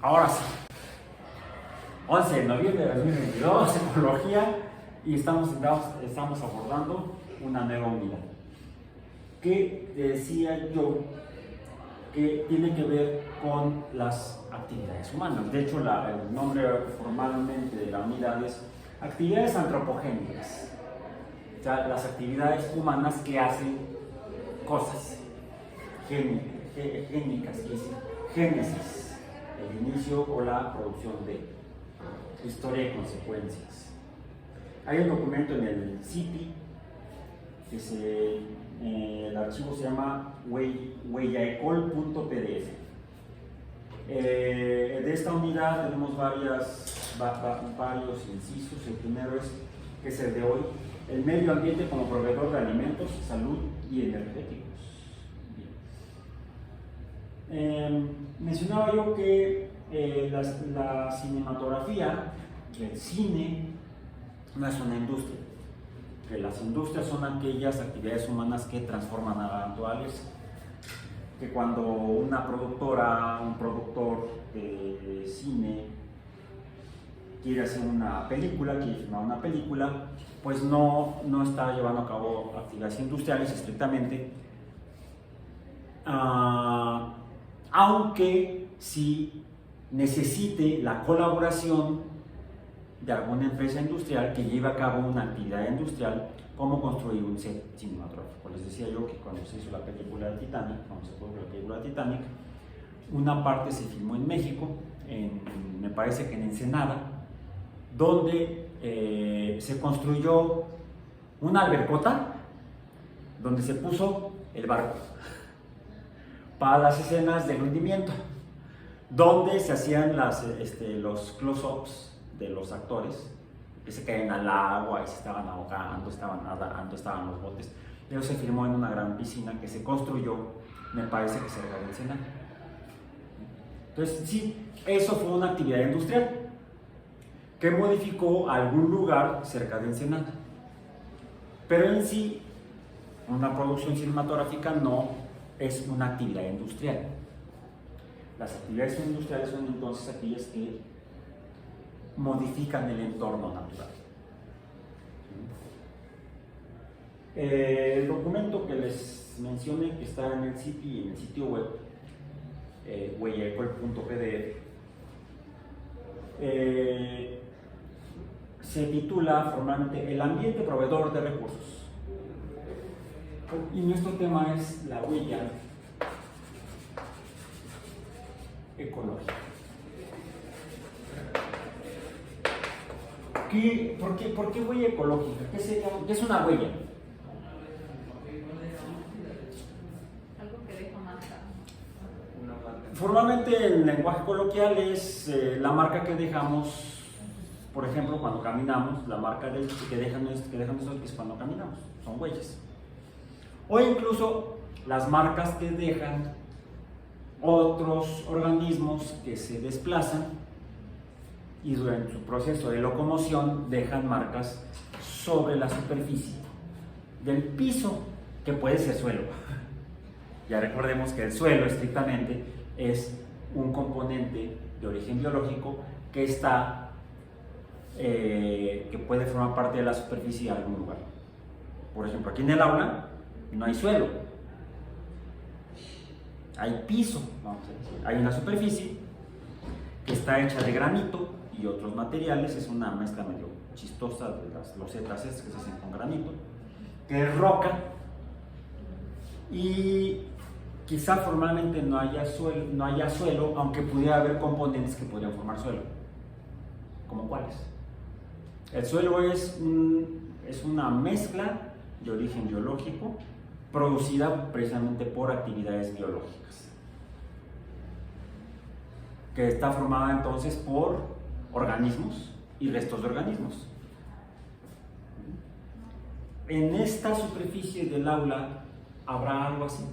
Ahora sí, 11 de noviembre de 2022, ecología, y estamos abordando una nueva unidad que decía yo que tiene que ver con las actividades humanas. De hecho, el nombre formalmente de la unidad es actividades antropogénicas, o sea, las actividades humanas que hacen cosas génicas, que es génesis, el inicio o la producción de historia y consecuencias. Hay un documento en el CIPI que el archivo se llama huellaecol.pdf. De esta unidad tenemos varios incisos. El primero es que es el de hoy: el medio ambiente como proveedor de alimentos, salud y energéticos. Mencionaba yo que la cinematografía, el cine, no es una industria, que las industrias son aquellas actividades humanas que transforman a la naturaleza, que cuando una productora, un productor de cine quiere hacer una película, quiere filmar una película, pues no está llevando a cabo actividades industriales estrictamente, aunque sí necesite la colaboración de alguna empresa industrial que lleve a cabo una actividad industrial, como construir un set cinematográfico. Les decía yo que cuando se hizo la película de Titanic, una parte se filmó en México, me parece que en Ensenada, donde se construyó una albercota donde se puso el barco para las escenas del hundimiento, donde se hacían los close-ups de los actores que se caen al agua y se estaban ahogando, estaban nadando, estaban los botes. Pero se filmó en una gran piscina que se construyó, me parece que cerca de Ensenada. Entonces, sí, eso fue una actividad industrial que modificó algún lugar cerca de Ensenada. Pero en sí, una producción cinematográfica no es una actividad industrial. Las actividades industriales son entonces aquellas que modifican el entorno natural. El documento que les mencioné, que está en el CIPI, en el sitio web, huellaecol.pdf, se titula formalmente El ambiente proveedor de recursos. Y nuestro tema es la huella ecológica. ¿Por qué huella ecológica? ¿Qué es una huella? Algo que deja marca. Formalmente el lenguaje coloquial es la marca que dejamos, por ejemplo, cuando caminamos, la marca que dejan nuestros pies cuando caminamos, son huellas. O incluso las marcas que dejan otros organismos que se desplazan y durante su proceso de locomoción dejan marcas sobre la superficie del piso, que puede ser suelo. Ya recordemos que el suelo estrictamente es un componente de origen biológico que que puede formar parte de la superficie de algún lugar. Por ejemplo, aquí en el aula no hay suelo, hay piso, vamos a decir. Hay una superficie que está hecha de granito y otros materiales, es una mezcla medio chistosa de las losetas que se hacen con granito, que es roca, y quizá formalmente no haya suelo, aunque pudiera haber componentes que podrían formar suelo. ¿Cómo cuáles? El suelo es una mezcla de origen biológico producida precisamente por actividades biológicas, que está formada entonces por organismos y restos de organismos. En esta superficie del aula habrá algo así.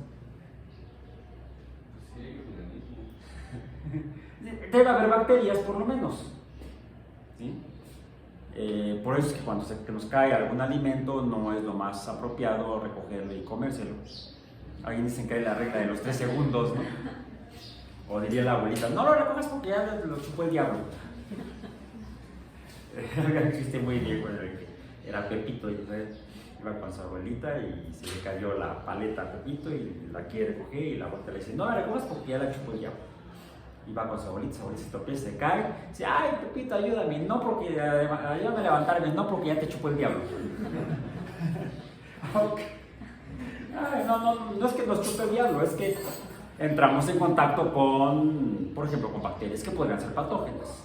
Debe haber bacterias, por lo menos. ¿Sí? Por eso es que cuando nos cae algún alimento no es lo más apropiado recogerlo y comérselo. Alguien dicen que hay la regla de los 3 segundos, ¿no? O diría la abuelita, no lo recojas porque ya lo chupó el diablo. Era un chiste muy viejo, era Pepito, y iba con su abuelita y se le cayó la paleta a Pepito y la quiere recoger y la abuelita le dice, no la recojas porque ya la chupó el diablo. Y va con su abuelita se tropieza, se cae, dice, ay Pepito, ayúdame, ayúdame a levantarme, no porque ya te chupó el diablo. Okay. Ay, no es que nos chupe el diablo, es que entramos en contacto con, por ejemplo, con bacterias que podrían ser patógenas.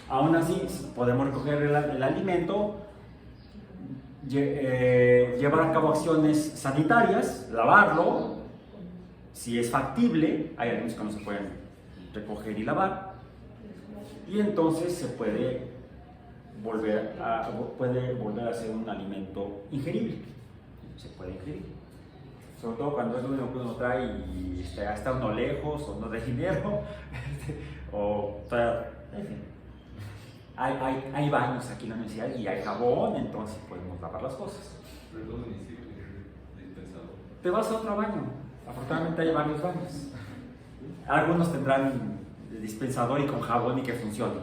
Aún así, podemos recoger el alimento, llevar a cabo acciones sanitarias, lavarlo, si es factible, hay algunos que no se pueden recoger y lavar, y entonces se puede volver a ser un alimento ingerible, se puede ingerir. Sobre todo cuando es lo único que uno trae y está uno lejos o no de dinero, o en fin. Hay baños aquí en la universidad y hay jabón, entonces podemos lavar las cosas. Pero ¿dónde inicia el dispensador? Te vas a otro baño, afortunadamente hay varios baños. Algunos tendrán dispensador y con jabón y que funcione.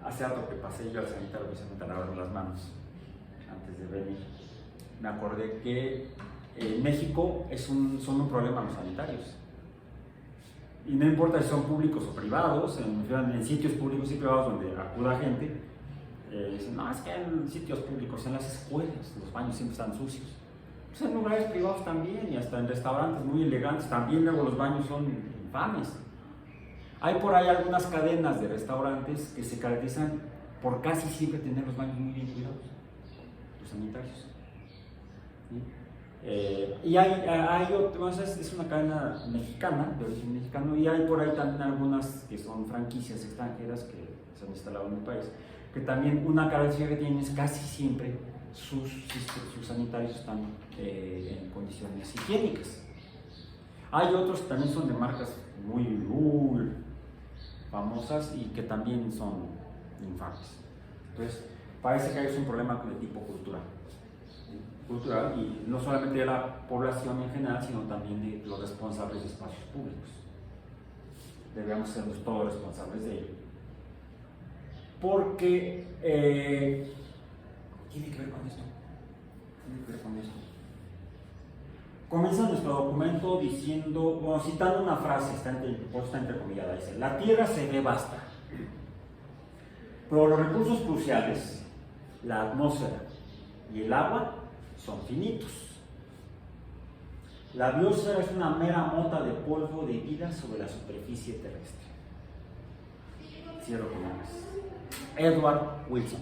Hace rato que pasé yo al sanitario precisamente a lavarme las manos antes de venir. Me acordé que en México son un problema los sanitarios. Y no importa si son públicos o privados, en sitios públicos y privados donde acuda gente, dicen, no, es que en sitios públicos, en las escuelas, los baños siempre están sucios. Pues en lugares privados también, y hasta en restaurantes muy elegantes, también luego los baños son infames. Hay por ahí algunas cadenas de restaurantes que se caracterizan por casi siempre tener los baños muy bien cuidados, los sanitarios. ¿Sí? Y es una cadena mexicana, de origen mexicano, y hay por ahí también algunas que son franquicias extranjeras que se han instalado en el país, que también una característica que tienen es casi siempre sus sanitarios están en condiciones higiénicas. Hay otros que también son de marcas muy famosas y que también son infames. Entonces, parece que hay un problema de tipo cultural, y no solamente de la población en general, sino también de los responsables de espacios públicos. Debemos ser todos responsables de ello. Porque tiene que ver con esto. Comienza nuestro documento citando una frase, está entrecomillada, dice: la tierra se ve vasta, pero los recursos cruciales, la atmósfera y el agua, son finitos. La biosfera es una mera mota de polvo de vida sobre la superficie terrestre. Cierro comillas. Edward Wilson.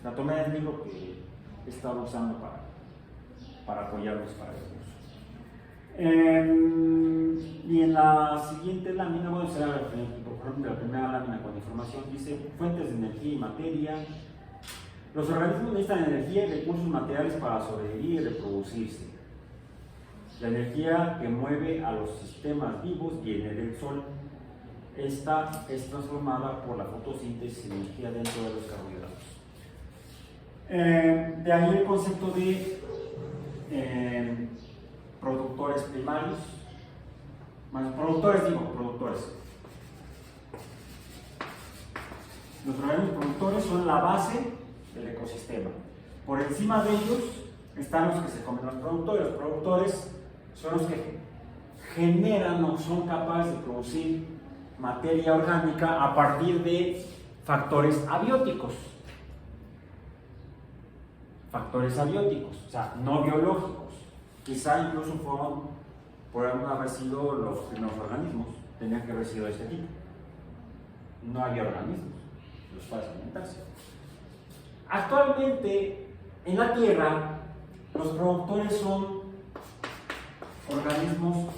La tomé del libro que he estado usando para apoyarlos para el curso. Y en la siguiente lámina, por ejemplo, la primera lámina con información dice: fuentes de energía y materia. Los organismos necesitan energía y recursos materiales para sobrevivir y reproducirse. La energía que mueve a los sistemas vivos viene del sol. Esta es transformada por la fotosíntesis en energía dentro de los carbohidratos. De ahí el concepto de productores primarios. Productores. Los organismos productores son la base del ecosistema. Por encima de ellos están los que se comen los productores. Los productores son los que generan o son capaces de producir materia orgánica a partir de factores abióticos. O sea, no biológicos. Quizá incluso podrían haber sido los primeros organismos, tenían que haber sido de este tipo. No había organismos, los cuales alimentarse. Actualmente, en la Tierra, los productores son organismos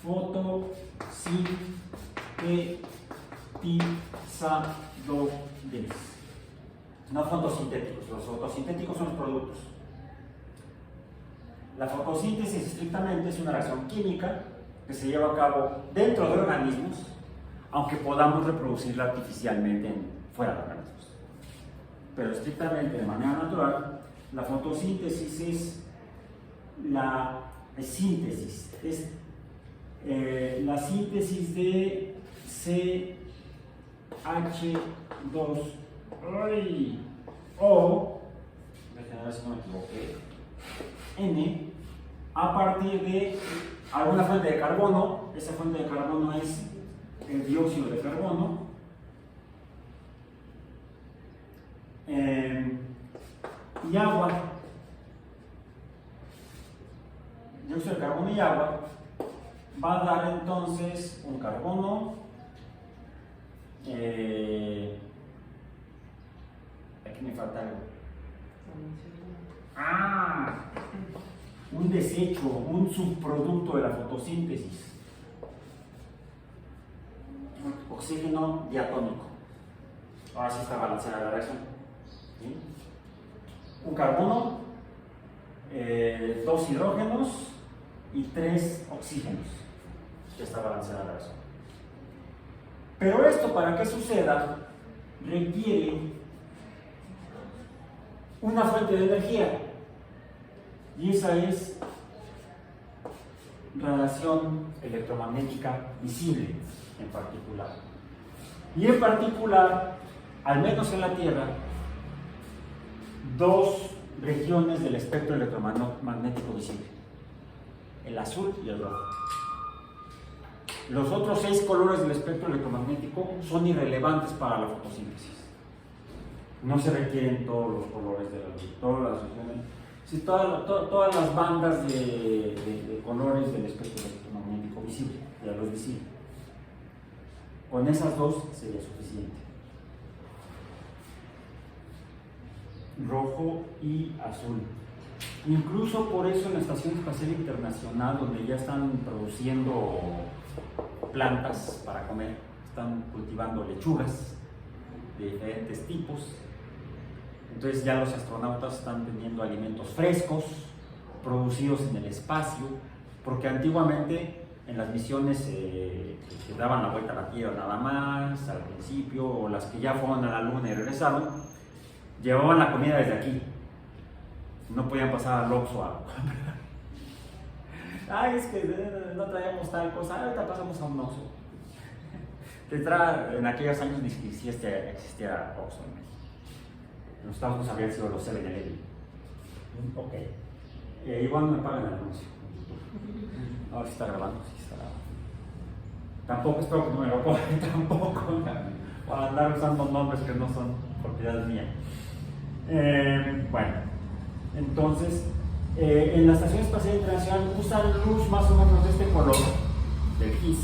fotosintetizadores. No fotosintéticos, los fotosintéticos son los productos. La fotosíntesis estrictamente es una reacción química que se lleva a cabo dentro de organismos, aunque podamos reproducirla artificialmente fuera de organismos. Pero estrictamente, de manera natural, la fotosíntesis es la síntesis. Es la síntesis de CH2O, déjenme ver si no me equivoqué, N, a partir de alguna fuente de carbono. Esa fuente de carbono es el dióxido de carbono, y agua. Dióxido de carbono y agua va a dar entonces un carbono, aquí me falta algo. Un desecho, un subproducto de la fotosíntesis. Oxígeno diatónico. Ahora sí está balanceada la reacción. ¿Sí? Un carbono, 2 hidrógenos y 3 oxígenos. Ya está balanceada la reacción. Pero esto, para que suceda, requiere una fuente de energía. Y esa es radiación electromagnética visible en particular. Y en particular, al menos en la Tierra, 2 regiones del espectro electromagnético visible: el azul y el rojo. Los otros 6 colores del espectro electromagnético son irrelevantes para la fotosíntesis. No se requieren todos los colores de la luz, todas las regiones. Sí, todas las bandas de colores del espectro electromagnético visible, de la luz visible. Con esas 2 sería suficiente. Rojo y azul. Incluso por eso en la Estación Espacial Internacional, donde ya están produciendo plantas para comer, están cultivando lechugas de diferentes tipos. Entonces ya los astronautas están teniendo alimentos frescos, producidos en el espacio, porque antiguamente en las misiones que daban la vuelta a la Tierra nada más, al principio, o las que ya fueron a la Luna y regresaron, llevaban la comida desde aquí. No podían pasar al Oxxo a comprar. Ay, es que no traíamos tal cosa, ahorita pasamos a un Oxxo. En aquellos años ni siquiera existía Oxxo en México. En los Estados Unidos habían sido los 7-Eleven. Ok. Igual no me pagan el anuncio. A ver si está grabando, sí está grabando. Tampoco, espero que no me lo cobren, tampoco. Para andar usando nombres que no son propiedad mía. Bueno, entonces, en la Estación Espacial Internacional usan luz más o menos de este color, del GIS,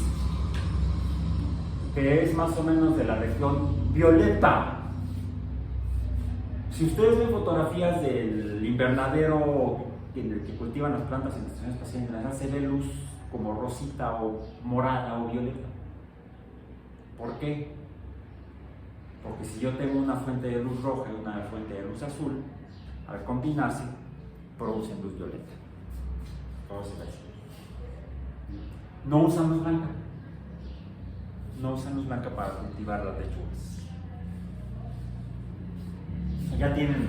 que es más o menos de la región violeta. Si ustedes ven fotografías del invernadero en el que cultivan las plantas en la Estación Espacial Internacional, se ve luz como rosita o morada o violeta. ¿Por qué? Porque si yo tengo una fuente de luz roja y una fuente de luz azul, al combinarse, producen luz violeta. No usan luz blanca. No usan luz blanca para cultivar las lechugas. Ya tienen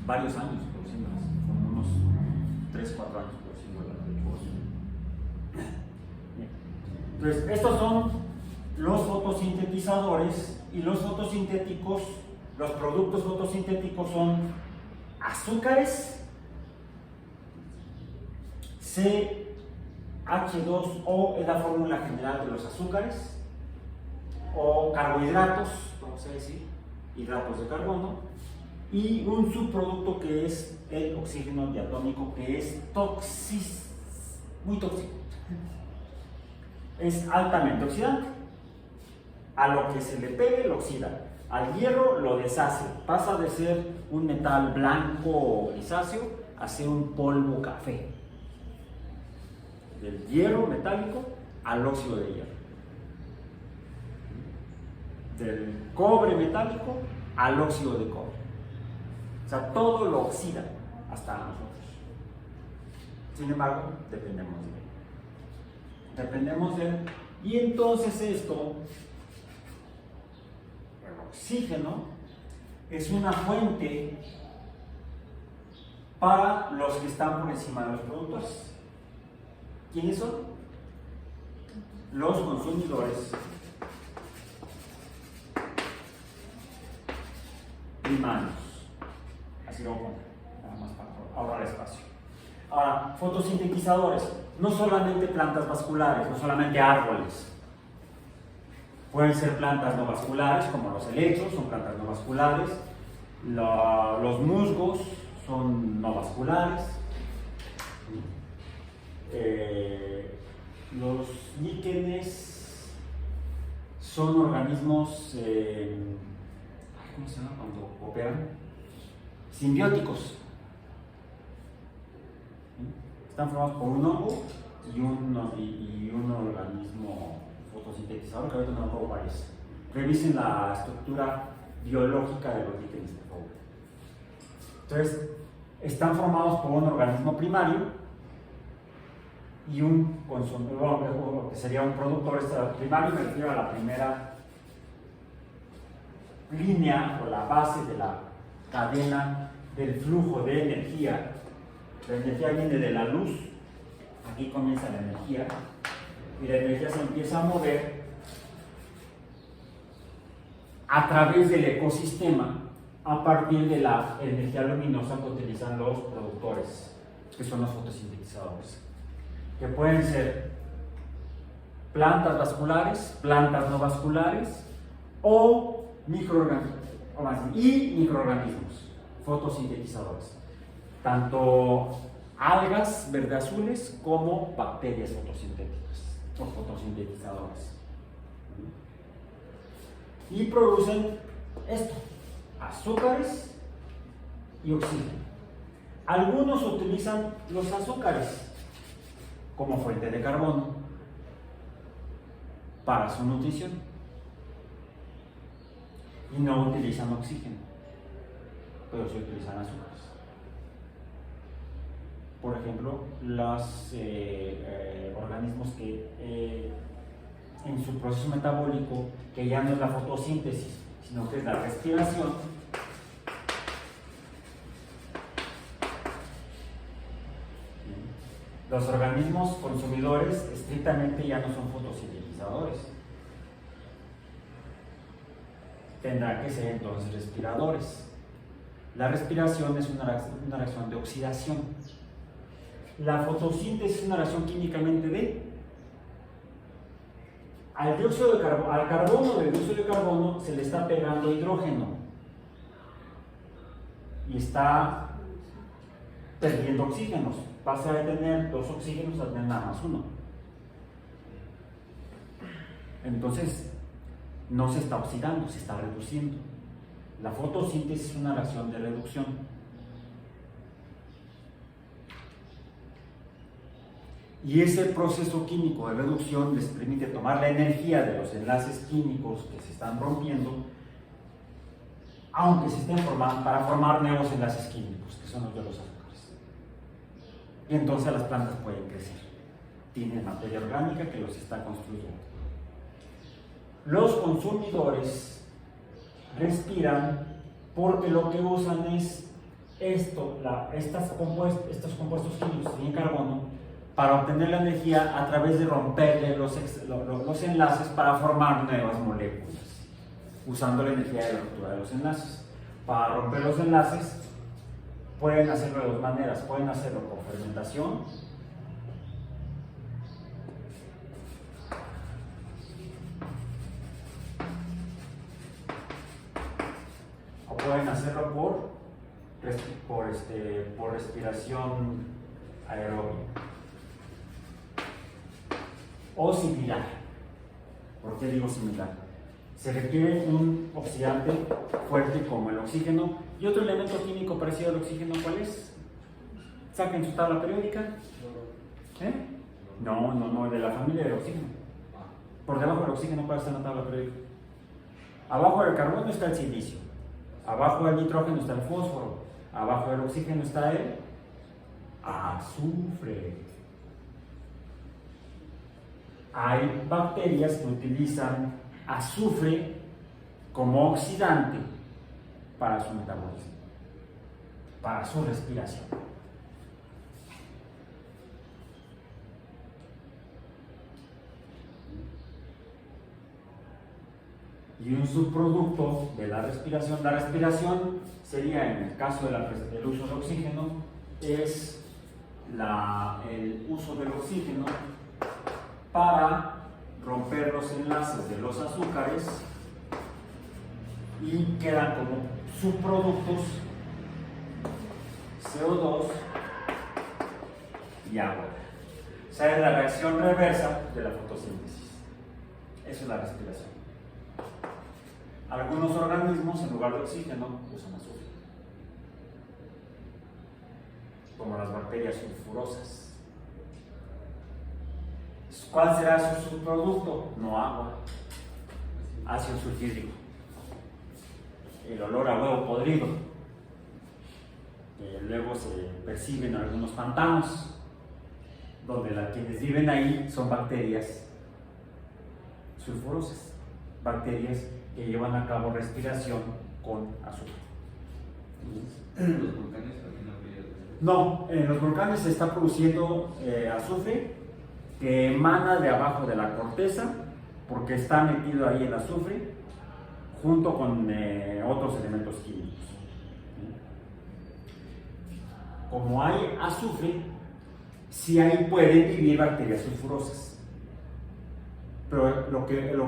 varios años produciéndolas, como unos 3-4 años produciendo las lechugas. Entonces, estos son los fotosintetizadores, y los fotosintéticos, los productos fotosintéticos son azúcares, CH2O es la fórmula general de los azúcares, o carbohidratos, vamos a decir, hidratos de carbono, y un subproducto que es el oxígeno diatónico, que es muy tóxico. Es altamente oxidante. A lo que se le pegue lo oxida. Al hierro lo deshace. Pasa de ser un metal blanco o grisáceo a ser un polvo café. Del hierro metálico al óxido de hierro. Del cobre metálico al óxido de cobre. O sea, todo lo oxida hasta nosotros. Sin embargo, dependemos de él. Y entonces esto, el oxígeno, es una fuente para los que están por encima de los productores. ¿Quiénes son? Los consumidores primarios. Así lo voy a poner, nada más para ahorrar espacio. Ahora, fotosintetizadores, no solamente plantas vasculares, no solamente árboles. Pueden ser plantas no vasculares, como los helechos, son plantas no vasculares. Los musgos son no vasculares. Los líquenes son organismos, ¿cómo se llama cuando operan? Simbióticos. Están formados por un hongo y un organismo fotosintetizador, que ahorita no me acuerdo cuál es. Revisen la estructura biológica de los líquenes, por favor. Entonces, están formados por un organismo primario y un consumidor, que sería un productor. Primario me refiero a la primera línea o la base de la cadena del flujo de energía. La energía viene de la luz, aquí comienza la energía, y la energía se empieza a mover a través del ecosistema a partir de la energía luminosa que utilizan los productores, que son los fotosintetizadores, que pueden ser plantas vasculares, plantas no vasculares o microorganismos, microorganismos fotosintetizadores, tanto algas verde azules como bacterias fotosintéticas o fotosintetizadores. Y producen esto: azúcares y oxígeno. Algunos utilizan los azúcares como fuente de carbono para su nutrición y no utilizan oxígeno, pero sí utilizan azúcares. Por ejemplo, los organismos que en su proceso metabólico, que ya no es la fotosíntesis, sino que es la respiración, los organismos consumidores estrictamente ya no son fotosintetizadores. Tendrán que ser entonces respiradores. La respiración es una reacción de oxidación. La fotosíntesis es una reacción químicamente de al carbono del dióxido de carbono se le está pegando hidrógeno y está perdiendo oxígenos. Pasa de tener 2 oxígenos a tener nada más 1. Entonces no se está oxidando, se está reduciendo. La fotosíntesis es una reacción de reducción. Y ese proceso químico de reducción les permite tomar la energía de los enlaces químicos que se están rompiendo, aunque se estén formando, para formar nuevos enlaces químicos, que son los de los azúcares. Y entonces las plantas pueden crecer. Tienen materia orgánica que los está construyendo. Los consumidores respiran porque lo que usan es estos compuestos químicos que tienen carbono para obtener la energía a través de romperle los enlaces para formar nuevas moléculas, usando la energía de la ruptura de los enlaces. Para romper los enlaces pueden hacerlo de 2 maneras. Pueden hacerlo por fermentación, o pueden hacerlo por respiración aeróbica o similar. ¿Por qué digo similar? Se requiere un oxidante fuerte como el oxígeno. ¿Y otro elemento químico parecido al oxígeno cuál es? Saquen su tabla periódica. No, de la familia del oxígeno. Por debajo del oxígeno, ¿cuál está en la tabla periódica? Abajo del carbono está el silicio. Abajo del nitrógeno está el fósforo. Abajo del oxígeno está el azufre. Hay bacterias que utilizan azufre como oxidante para su metabolismo. para su respiración. Y un subproducto de la respiración sería, en el caso del uso del oxígeno, es el uso del oxígeno para romper los enlaces de los azúcares y quedan como subproductos CO2 y agua. O sea, es la reacción reversa de la fotosíntesis. Eso es la respiración. Algunos organismos, en lugar de oxígeno, usan azufre, como las bacterias sulfurosas. ¿Cuál será su subproducto? No agua, ácido sulfídrico. El olor a huevo podrido, que luego se percibe en algunos pantanos, donde quienes viven ahí son bacterias sulfurosas, bacterias que llevan a cabo respiración con azufre. Los volcanes también habría. No, en los volcanes se está produciendo azufre que emana de abajo de la corteza, porque está metido ahí el azufre junto con otros elementos químicos. Como hay azufre, sí ahí pueden vivir bacterias sulfurosas. Pero lo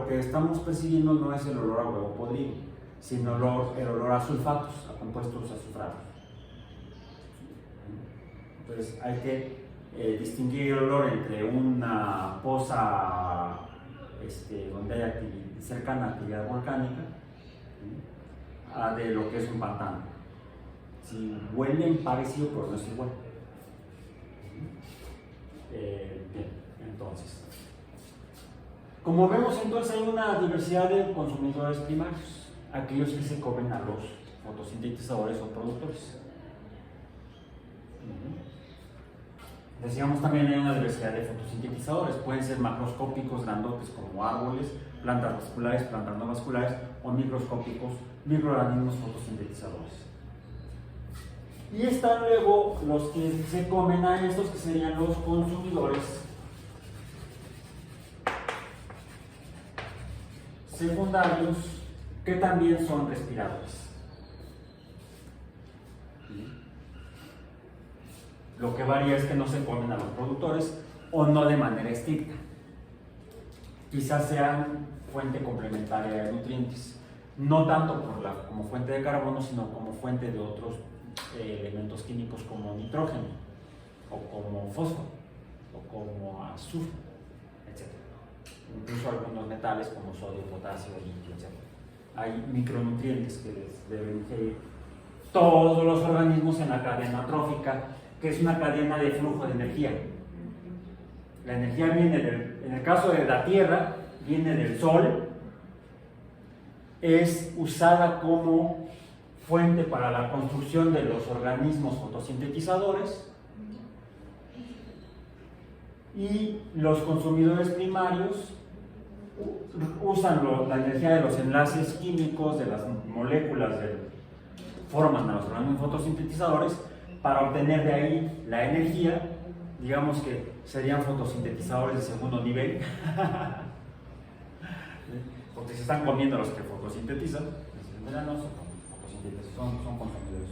que estamos percibiendo no es el olor a huevo podrido, sino el olor a sulfatos, a compuestos azufrados. Entonces hay que distinguir el olor entre una poza donde hay cercana a actividad volcánica de lo que es un pantano. Si huelen parecido, pero no es igual. Bien, entonces. Como vemos, entonces hay una diversidad de consumidores primarios, aquellos que se comen a los fotosintetizadores o productores. Decíamos también hay una diversidad de fotosintetizadores, pueden ser macroscópicos, grandotes como árboles, plantas vasculares, plantas no vasculares, o microscópicos, microorganismos fotosintetizadores. Y están luego los que se comen a estos, que serían los consumidores secundarios, que también son respiradores. Lo que varía es que no se comen a los productores o no de manera estricta. Quizás sean fuente complementaria de nutrientes, no tanto como fuente de carbono, sino como fuente de otros elementos químicos como nitrógeno, o como fósforo, o como azufre, etc. Incluso algunos metales como sodio, potasio, litio, etc. Hay micronutrientes que les deben ingerir todos los organismos en la cadena trófica, que es una cadena de flujo de energía. La energía viene en el caso de la Tierra, viene del Sol, es usada como fuente para la construcción de los organismos fotosintetizadores, y los consumidores primarios usan la energía de los enlaces químicos, de las moléculas que forman a los organismos fotosintetizadores, para obtener de ahí la energía. Digamos que serían fotosintetizadores de segundo nivel, porque se están comiendo los que fotosintetizan, son consumidores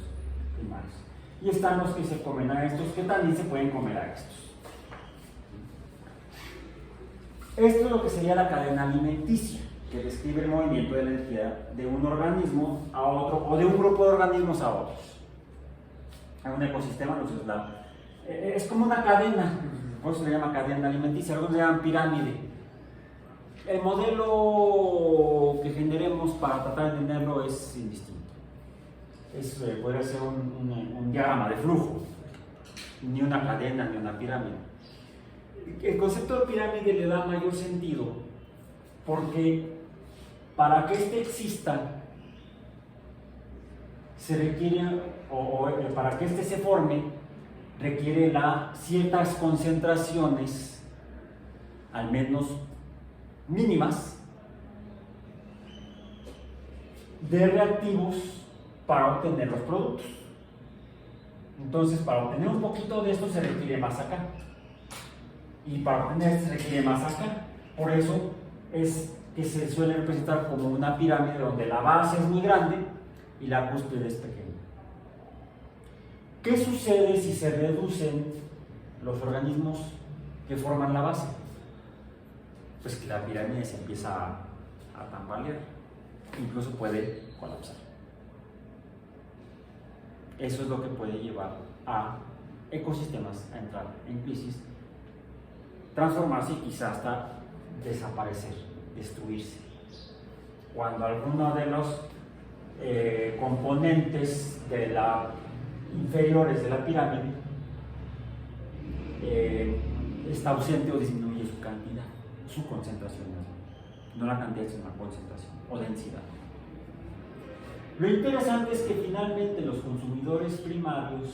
primarios. Y están los que se comen a estos, que también se pueden comer a estos. Esto es lo que sería la cadena alimenticia, que describe el movimiento de la energía de un organismo a otro, o de un grupo de organismos a otros. En un ecosistema es como una cadena, por eso se le llama cadena alimenticia, algunos le llaman pirámide. El modelo que generemos para tratar de entenderlo es indistinto. Podría ser un diagrama de flujo, ni una cadena ni una pirámide. El concepto de pirámide le da mayor sentido porque para que éste exista se requiere, para que éste se forme, requiere ciertas concentraciones, al menos mínimas, de reactivos para obtener los productos. Entonces, para obtener un poquito de esto se requiere más acá. Y para obtener esto se requiere más acá. Por eso es que se suele representar como una pirámide donde la base es muy grande y la cúspide es pequeña. ¿Qué sucede si se reducen los organismos que forman la base? Pues que la pirámide se empieza a tambalear, incluso puede colapsar. Eso es lo que puede llevar a ecosistemas a entrar en crisis, transformarse y quizás hasta desaparecer, destruirse. Cuando alguno de los componentes de la inferiores de la pirámide está ausente o disminuye su cantidad, su concentración, no la cantidad sino la concentración o densidad. Lo interesante es que finalmente los consumidores primarios,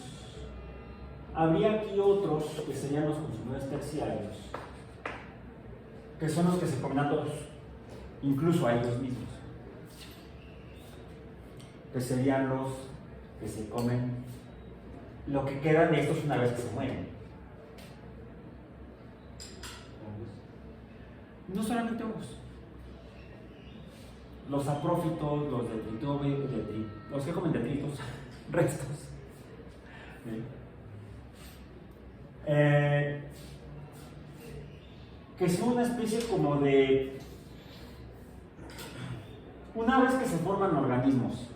habría aquí otros que serían los consumidores terciarios, que son los que se comen a todos, incluso a ellos mismos, que serían los que se comen lo que queda de estos una vez que se mueren. No solamente hongos, los saprófitos, los los que comen detritos, restos. Que es una especie como de... Una vez que se forman organismos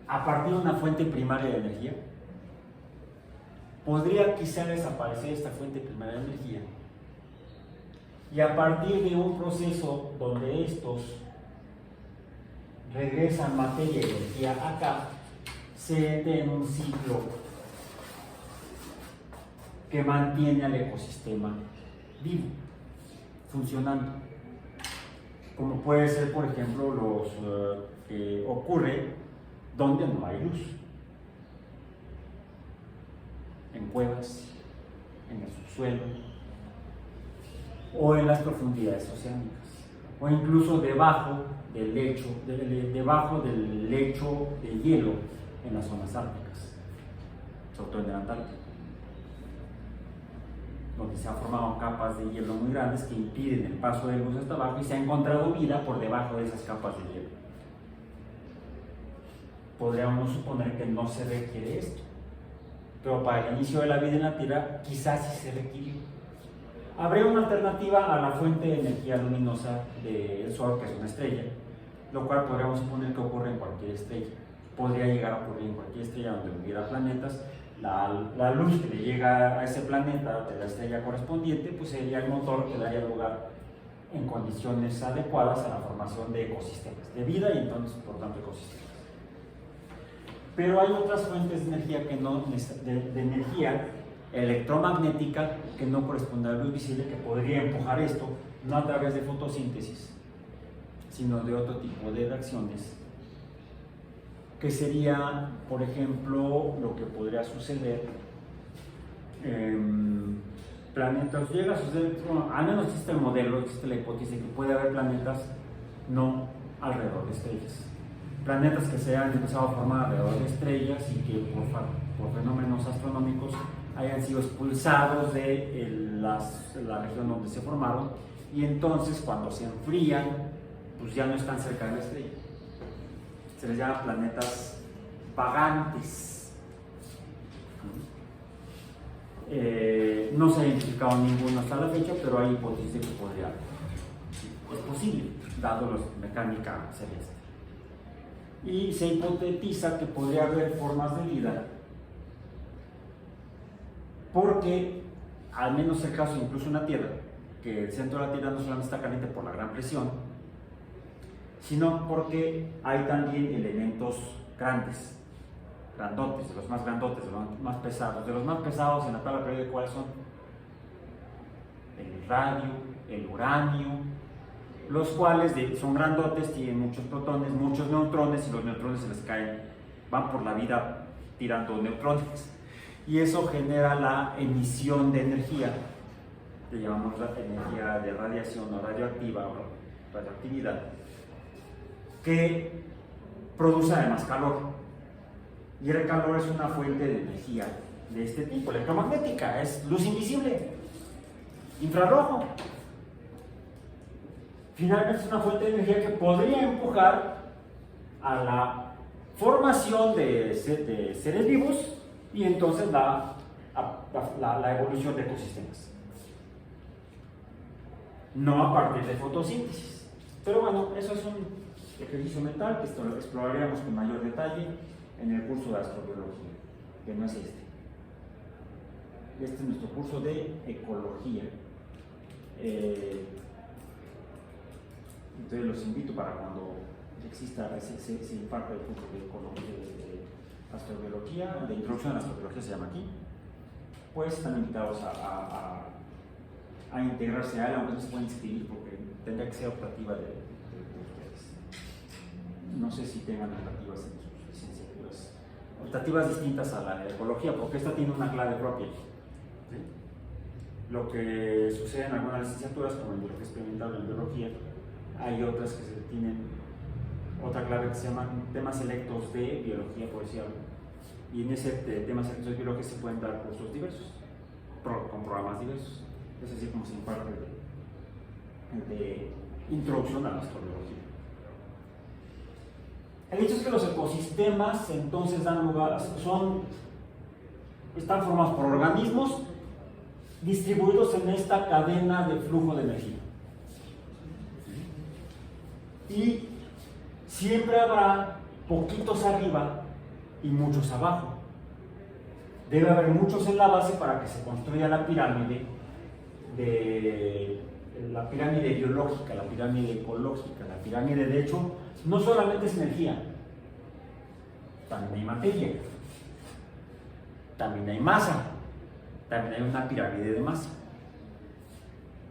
a partir de una fuente primaria de energía, podría quizá desaparecer esta fuente primaria de energía y a partir de un proceso donde estos regresan materia y energía acá, se entra en un ciclo que mantiene al ecosistema vivo, funcionando. Como puede ser, por ejemplo, los que ocurre donde no hay luz, en cuevas, en el subsuelo, o en las profundidades oceánicas, o incluso debajo del lecho, debajo del lecho de hielo en las zonas árticas, sobre todo en el Antártico, donde se han formado capas de hielo muy grandes que impiden el paso de luz hasta abajo y se ha encontrado vida por debajo de esas capas de hielo. Podríamos suponer que no se requiere esto, pero para el inicio de la vida en la Tierra quizás sí se requiere. Habría una alternativa a la fuente de energía luminosa del Sol, que es una estrella, lo cual podríamos suponer que ocurre en cualquier estrella. Podría llegar a ocurrir en cualquier estrella donde hubiera planetas. La luz que le llega a ese planeta de la estrella correspondiente, pues sería el motor que daría lugar en condiciones adecuadas a la formación de ecosistemas, de vida y entonces, por tanto, ecosistemas. Pero hay otras fuentes de energía que no, de energía electromagnética que no corresponde a la luz visible, que podría empujar esto, no a través de fotosíntesis, sino de otro tipo de reacciones, que sería, por ejemplo, lo que podría suceder planetas, llega a suceder, bueno, al menos existe el modelo, existe la hipótesis de que puede haber planetas no alrededor de estrellas, planetas que se han empezado a formar alrededor de estrellas y que por fenómenos astronómicos hayan sido expulsados de la región donde se formaron, y entonces cuando se enfrían, pues ya no están cerca de la estrella. Se les llama planetas vagantes. No se ha identificado ninguno hasta la fecha, pero hay hipótesis de que podría haber. Es posible, dado la mecánica celeste. Y se hipotetiza que podría haber formas de vida, porque, al menos el caso incluso en la Tierra, que el centro de la Tierra no solamente está caliente por la gran presión, sino porque hay también elementos grandes, grandotes, de los más grandotes, de los más pesados. De los más pesados en la tabla periódica, ¿cuáles son? El radio, el uranio, los cuales son grandotes, tienen muchos protones, muchos neutrones, y los neutrones se les caen, van por la vida tirando neutrones. Y eso genera la emisión de energía, le llamamos la energía de radiación o radioactiva o radioactividad, que produce además calor. Y el calor es una fuente de energía de este tipo, electromagnética, es luz invisible, infrarrojo. Finalmente es una fuente de energía que podría empujar a la formación de seres vivos y entonces la evolución de ecosistemas. No a partir de fotosíntesis. Pero bueno, eso es un ejercicio mental que exploraríamos con mayor detalle en el curso de astrobiología, que no es este. Este es nuestro curso de ecología. Entonces los invito para cuando exista, se imparte el curso de ecología, de astrobiología, de introducción a la astrobiología se llama aquí, pues están invitados a integrarse a él, aunque no se pueden inscribir porque tendría que ser optativa de ustedes. No sé si tengan optativas en sus licenciaturas, optativas distintas a la de ecología, porque esta tiene una clave propia. ¿Sí? Lo que sucede en algunas licenciaturas, como en biología experimental o en biología, hay otras que tienen otra clave que se llaman temas selectos de biología, por decirlo. Y en ese temas selectos de biología se pueden dar cursos diversos, con programas diversos. Es así como se imparte de introducción a la astrobiología. El hecho es que los ecosistemas entonces dan lugar, están formados por organismos distribuidos en esta cadena de flujo de energía. Y siempre habrá poquitos arriba y muchos abajo. Debe haber muchos en la base para que se construya la pirámide biológica, la pirámide ecológica. La pirámide, de hecho, no solamente es energía, también hay materia, también hay masa, también hay una pirámide de masa.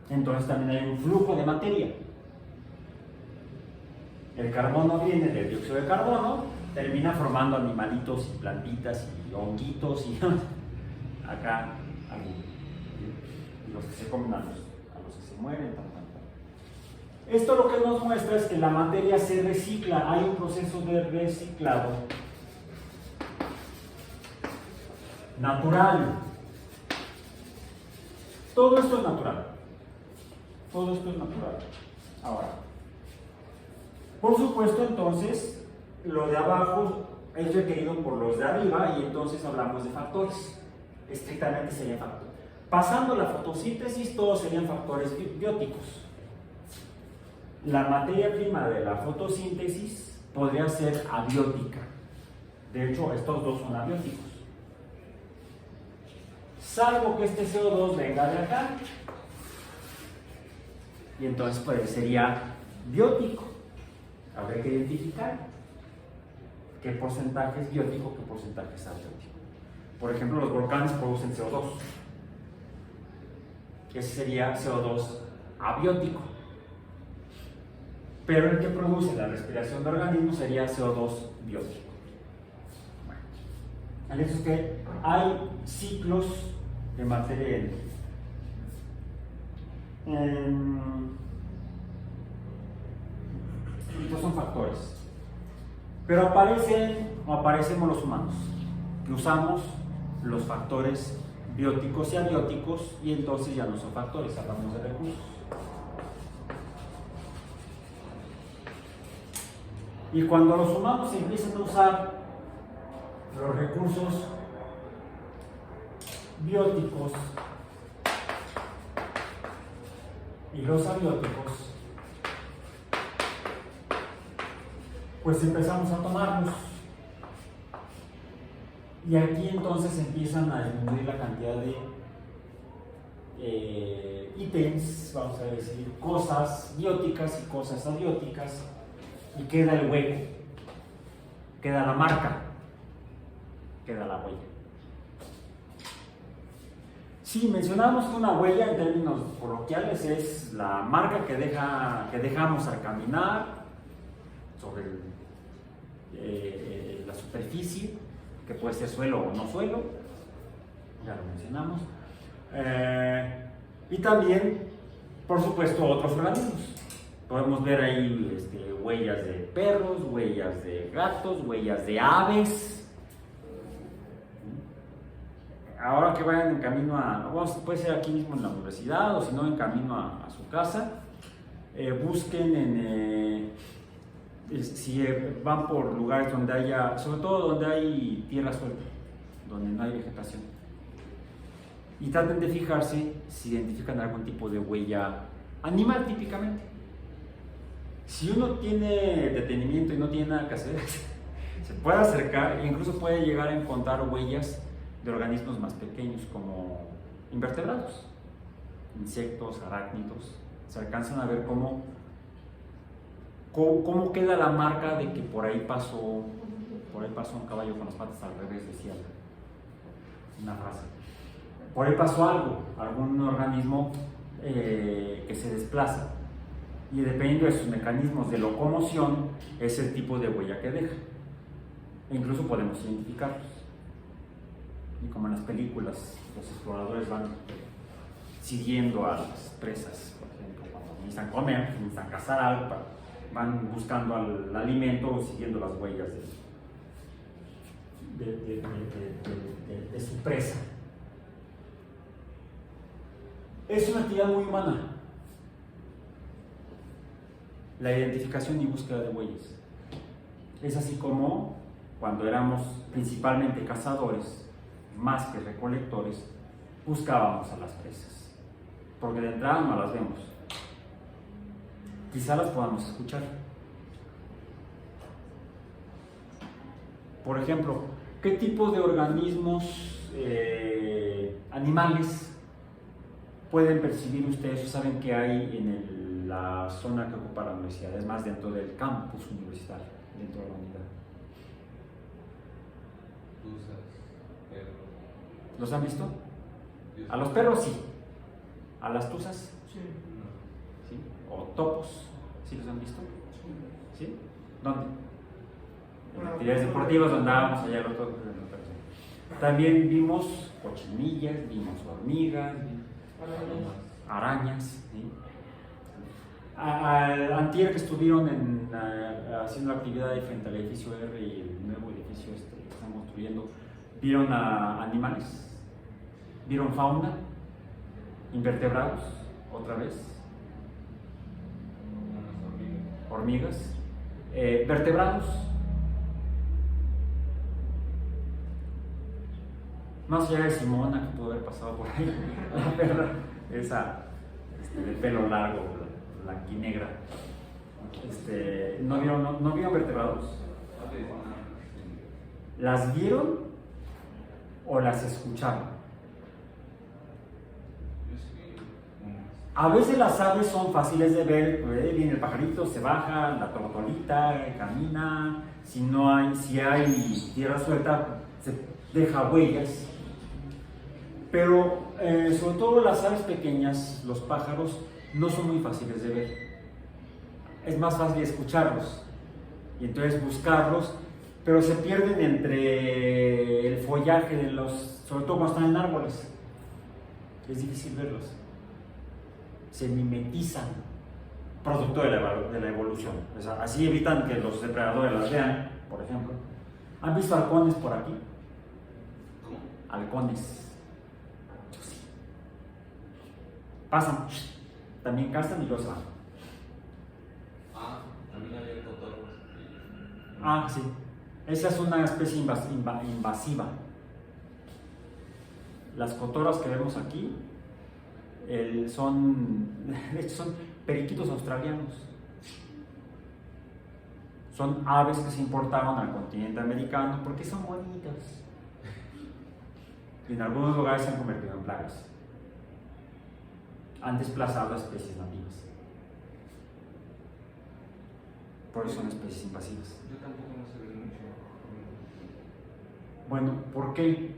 Entonces también hay un flujo de materia. El carbono viene del dióxido de carbono, termina formando animalitos y plantitas y honguitos y acá los que se comen a los que se mueren. Esto lo que nos muestra es que la materia se recicla, hay un proceso de reciclado natural. Todo esto es natural. Todo esto es natural. Ahora, por supuesto, entonces, lo de abajo es requerido por los de arriba y entonces hablamos de factores. Estrictamente sería factor. Pasando la fotosíntesis, todos serían factores bióticos. La materia prima de la fotosíntesis podría ser abiótica. De hecho, estos dos son abióticos. Salvo que este CO2 venga de acá. Y entonces pues, sería biótico. Habría que identificar qué porcentaje es biótico, qué porcentaje es abiótico. Por ejemplo, los volcanes producen CO2. Ese sería CO2 abiótico. Pero el que produce la respiración de organismos sería CO2 biótico. Bueno, el hecho es que hay ciclos de materia estos son factores. Pero aparecemos los humanos, que usamos los factores bióticos y abióticos y entonces ya no son factores, hablamos de recursos. Y cuando los humanos empiezan a usar los recursos bióticos y los abióticos, pues empezamos a tomarlos. Y aquí entonces empiezan a disminuir la cantidad de ítems, vamos a decir, cosas bióticas y cosas abióticas, y queda el hueco, queda la marca, queda la huella. Sí, mencionamos que una huella en términos coloquiales es la marca que dejamos al caminar sobre la superficie, que puede ser suelo o no suelo, ya lo mencionamos, y también, por supuesto, otros organismos. Podemos ver ahí huellas de perros, huellas de gatos, huellas de aves, ahora que vayan en camino puede ser aquí mismo en la universidad o si no en camino a su casa, busquen si van por lugares donde haya, sobre todo donde hay tierra suelta, donde no hay vegetación, y traten de fijarse si identifican algún tipo de huella animal típicamente. Si uno tiene detenimiento y no tiene nada que hacer, se puede acercar e incluso puede llegar a encontrar huellas de organismos más pequeños como invertebrados, insectos, arácnidos. Se alcanzan a ver cómo queda la marca de que por ahí pasó un caballo con las patas al revés, decía una frase. Por ahí pasó algún organismo que se desplaza, y dependiendo de sus mecanismos de locomoción es el tipo de huella que deja, e incluso podemos identificarlos. Y como en las películas, los exploradores van siguiendo a las presas, por ejemplo, cuando necesitan comer, necesitan cazar algo, van buscando al alimento, siguiendo las huellas de su presa. Es una actividad muy humana, la identificación y búsqueda de huellas. Es así como cuando éramos principalmente cazadores, más que recolectores, buscábamos a las presas, porque de entrada no las vemos, quizá las podamos escuchar. Por ejemplo, ¿qué tipo de organismos animales pueden percibir ustedes o saben que hay en la zona que ocupa la universidad? Es más, dentro del campus universitario, dentro de la unidad. Tuzas, perros. ¿Los han visto? A los perros sí. ¿A las tuzas? Sí. No. ¿Sí? ¿O topos? ¿Sí los han visto? ¿Sí? ¿Dónde? En actividades deportivas donde andábamos allá el otro. También vimos cochinillas, vimos hormigas, arañas. ¿Sí? Antier que estuvieron haciendo la actividad ahí frente al edificio R y el nuevo edificio que están construyendo, vieron a animales, vieron fauna, invertebrados, otra vez, Unas hormigas. hormigas, vertebrados, más allá de Simona que pudo haber pasado por ahí, la perra, esa de pelo largo, blanquinegra, ¿no vieron vertebrados? ¿Las vieron o las escucharon? Yo sí, unas. A veces las aves son fáciles de ver, viene el pajarito, se baja, la tortolita, camina, si hay tierra suelta, se deja huellas. Pero sobre todo las aves pequeñas, los pájaros, no son muy fáciles de ver. Es más fácil escucharlos y entonces buscarlos, pero se pierden entre el follaje sobre todo cuando están en árboles. Es difícil verlos. Se mimetizan, producto de la evolución. O sea, así evitan que los depredadores las vean, por ejemplo. ¿Han visto halcones por aquí? ¿Cómo? Halcones. Yo sí. Pasan, también cazan y los van. Ah, también había cotorros. Ah, sí. Esa es una especie invasiva. Las cotorras que vemos aquí de hecho son periquitos australianos. Son aves que se importaron al continente americano porque son bonitas. Y en algunos lugares se han convertido en plagas. Han desplazado a especies nativas. Por eso son especies invasivas. Yo tampoco no sé ver mucho. Bueno, ¿por qué?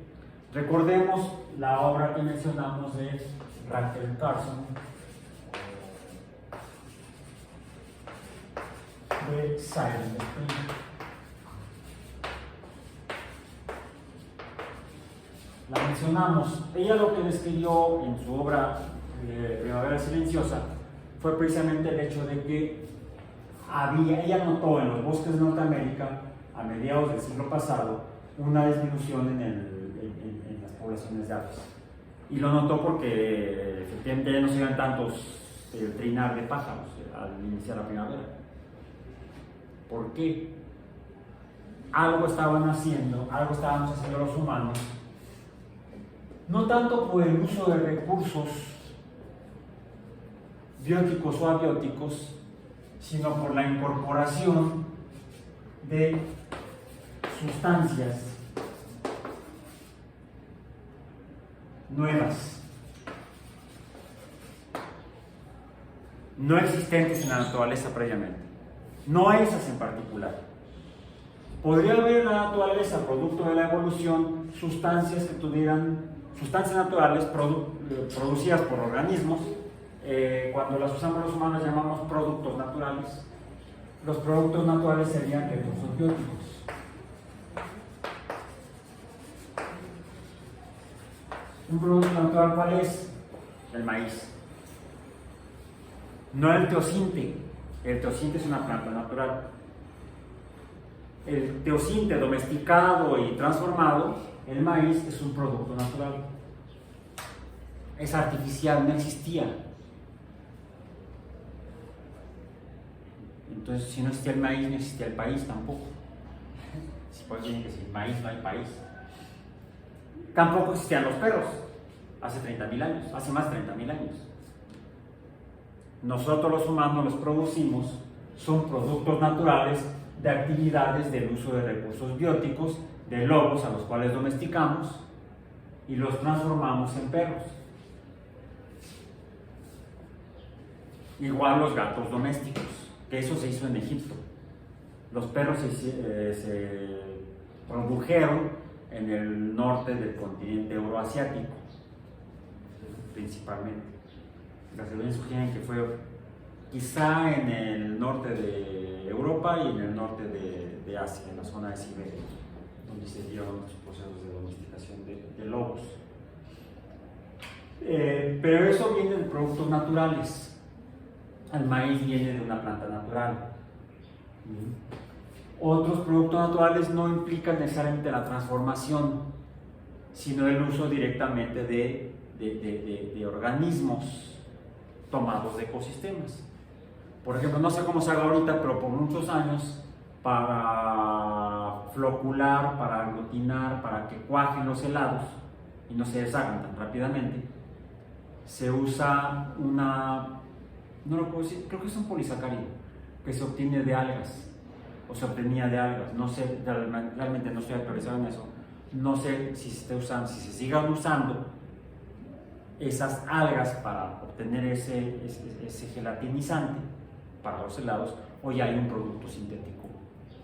Recordemos la obra que mencionamos de Rachel Carson, de Silent Spring. La mencionamos. Ella lo que describió en su obra Primavera Silenciosa fue precisamente el hecho de que ella notó en los bosques de Norteamérica a mediados del siglo pasado una disminución en las poblaciones de aves. Y lo notó porque efectivamente ya no se iban tantos trinar de pájaros al iniciar la primavera. ¿Por qué? Algo estábamos haciendo los humanos, no tanto por el uso de recursos bióticos o abióticos, sino por la incorporación de sustancias nuevas, no existentes en la naturaleza previamente, no esas en particular. Podría haber en la naturaleza, producto de la evolución, sustancias que tuvieran, sustancias naturales producidas por organismos. Cuando las usamos los humanos llamamos productos naturales. Los productos naturales serían recursos bióticos. ¿Un producto natural cuál es? El maíz. No el teosinte. El teosinte es una planta natural. El teosinte domesticado y transformado, el maíz, es un producto natural. Es artificial, no existía. Entonces, si no existía el maíz, no existía el país tampoco. Si pues tienen que sin maíz no hay país. Tampoco existían los perros hace 30.000 años, hace más de 30.000 años. Nosotros los humanos los producimos, son productos naturales de actividades del uso de recursos bióticos, de lobos a los cuales domesticamos y los transformamos en perros. Igual los gatos domésticos, que eso se hizo en Egipto. Los perros se produjeron en el norte del continente euroasiático, principalmente. Las teorías sugieren que fue quizá en el norte de Europa y en el norte de Asia, en la zona de Siberia, donde se dieron los procesos de domesticación de lobos. Pero eso viene de productos naturales. El maíz viene de una planta natural. Otros productos naturales no implican necesariamente la transformación, sino el uso directamente de organismos tomados de ecosistemas. Por ejemplo, no sé cómo se haga ahorita, pero por muchos años, para flocular, para aglutinar, para que cuajen los helados y no se deshagan tan rápidamente, se usa una, no lo puedo decir, creo que es un polisacárido que se obtiene de algas, o se obtenía de algas. No sé, realmente no estoy actualizado en eso. No sé si se esté usando, si se sigan usando esas algas para obtener ese gelatinizante para los helados, o ya hay un producto sintético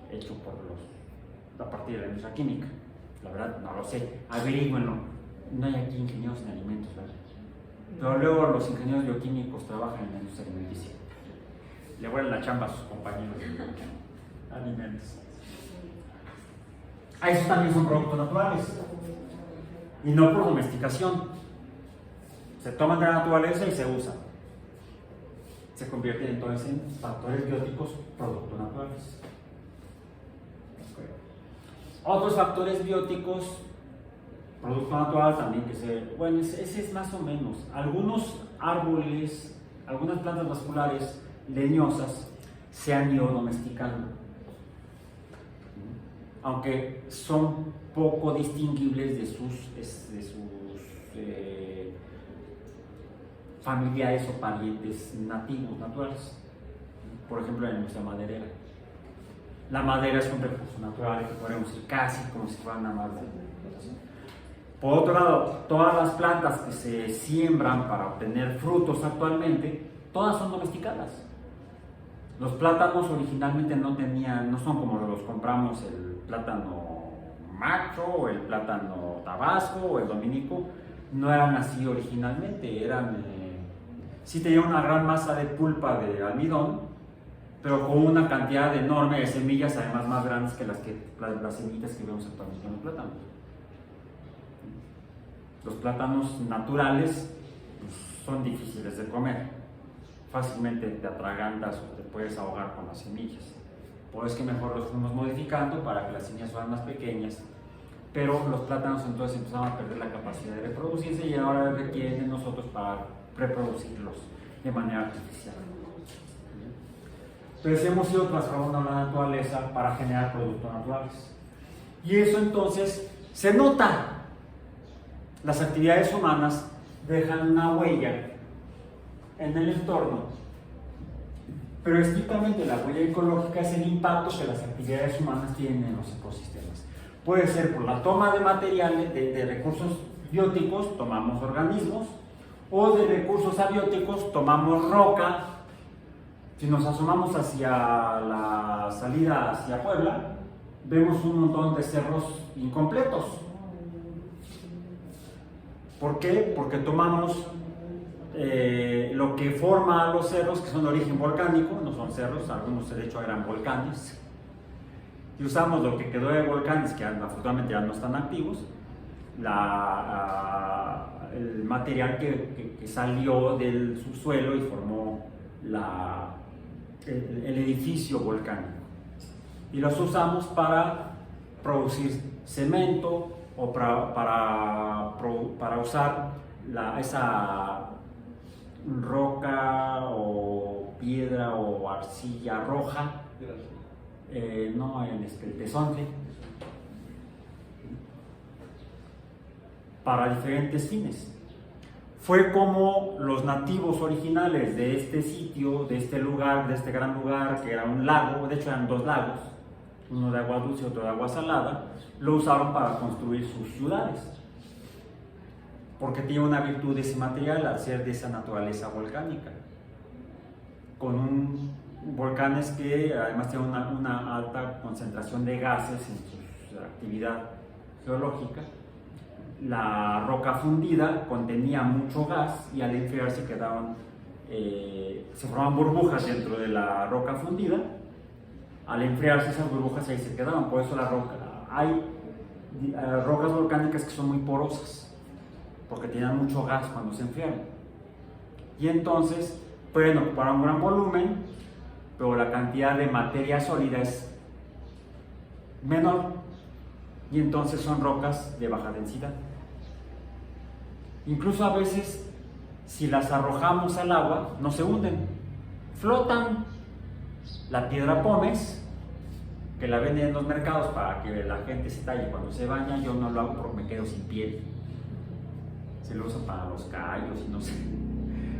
hecho a partir de la industria química. La verdad no lo sé, averígüenlo. No hay aquí ingenieros en alimentos, ¿verdad? Pero luego los ingenieros bioquímicos trabajan en la industria alimenticia. Le vuelven la chamba a sus compañeros de alimentos. Esos también son productos naturales y no por domesticación. Se toman de la naturaleza y se usan. Se convierten entonces en factores bióticos, productos naturales. Otros factores bióticos, producto natural también bueno, ese es más o menos. Algunos árboles, algunas plantas vasculares leñosas se han ido domesticando, aunque son poco distinguibles de sus familiares o parientes nativos, naturales. Por ejemplo, en la industria maderera. La madera es un recurso natural que podemos decir casi como si fuera una madera. Por otro lado, todas las plantas que se siembran para obtener frutos actualmente, todas son domesticadas. Los plátanos originalmente no son como los compramos, el plátano macho o el plátano tabasco o el dominico, no eran así originalmente, sí tenían una gran masa de pulpa de almidón, pero con una cantidad enorme de semillas, además más grandes que las semillas que vemos actualmente en los plátanos. Los plátanos naturales son difíciles de comer, fácilmente te atragantas o te puedes ahogar con las semillas. Por eso es que mejor los fuimos modificando para que las semillas fueran más pequeñas, pero los plátanos entonces empezaron a perder la capacidad de reproducirse y ahora requieren de nosotros para reproducirlos de manera artificial. Entonces hemos ido transformando la naturaleza para generar productos naturales. Y eso entonces se nota. Las actividades humanas dejan una huella en el entorno, pero estrictamente la huella ecológica es el impacto que las actividades humanas tienen en los ecosistemas. Puede ser por la toma de materiales, de recursos bióticos, tomamos organismos, o de recursos abióticos, tomamos roca. Si nos asomamos hacia la salida hacia Puebla, vemos un montón de cerros incompletos. ¿Por qué? Porque tomamos lo que forma los cerros, que son de origen volcánico, no son cerros, algunos de hecho eran volcanes, y usamos lo que quedó de volcanes, que afortunadamente ya no están activos, el material que salió del subsuelo y formó el edificio volcánico. Y los usamos para producir cemento o para usar esa roca o piedra o arcilla roja, no el tezontle, para diferentes fines. Fue como los nativos originales de este sitio, de este lugar, de este gran lugar, que era un lago, de hecho eran dos lagos, uno de agua dulce y otro de agua salada, lo usaron para construir sus ciudades, porque tiene una virtud ese material al ser de esa naturaleza volcánica, con volcanes que además tienen una alta concentración de gases en su actividad geológica. La roca fundida contenía mucho gas y al enfriarse se formaban burbujas dentro de la roca fundida. Al enfriarse esas burbujas ahí se quedaban, por eso hay rocas volcánicas que son muy porosas, porque tienen mucho gas cuando se enfriaron. Y entonces pueden ocupar un gran volumen, pero la cantidad de materia sólida es menor, y entonces son rocas de baja densidad. Incluso a veces, si las arrojamos al agua, no se hunden, flotan. La piedra pómez, que la venden en los mercados para que la gente se talle cuando se baña, yo no lo hago porque me quedo sin piel. Se lo usa para los callos y no sé.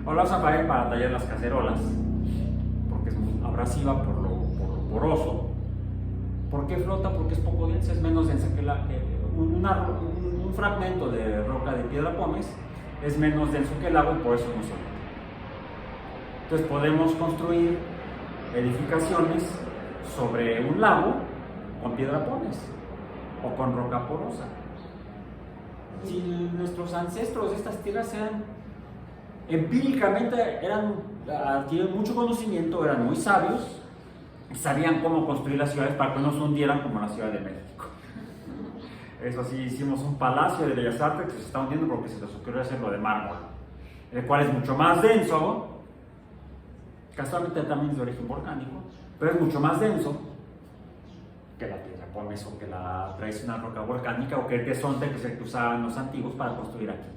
O lo usan para tallar las cacerolas, porque es muy abrasiva por lo poroso. ¿Por qué flota? Porque es poco densa, es menos densa que un fragmento de roca de piedra pómez es menos denso que el agua y por eso no se hunde. Entonces podemos construir edificaciones sobre un lago con piedra pómez o con roca porosa. Si nuestros ancestros de estas tierras empíricamente adquirieron mucho conocimiento, eran muy sabios, sabían cómo construir las ciudades para que no se hundieran como la Ciudad de México. Eso sí, hicimos un palacio de Bellas Artes que se está hundiendo porque se les ocurrió hacerlo de mármol, el cual es mucho más denso, casualmente también es de origen volcánico, pero es mucho más denso que la piedra pómez o que la tradicional roca volcánica o que el tezontle, que es el que usaban los antiguos para construir aquí.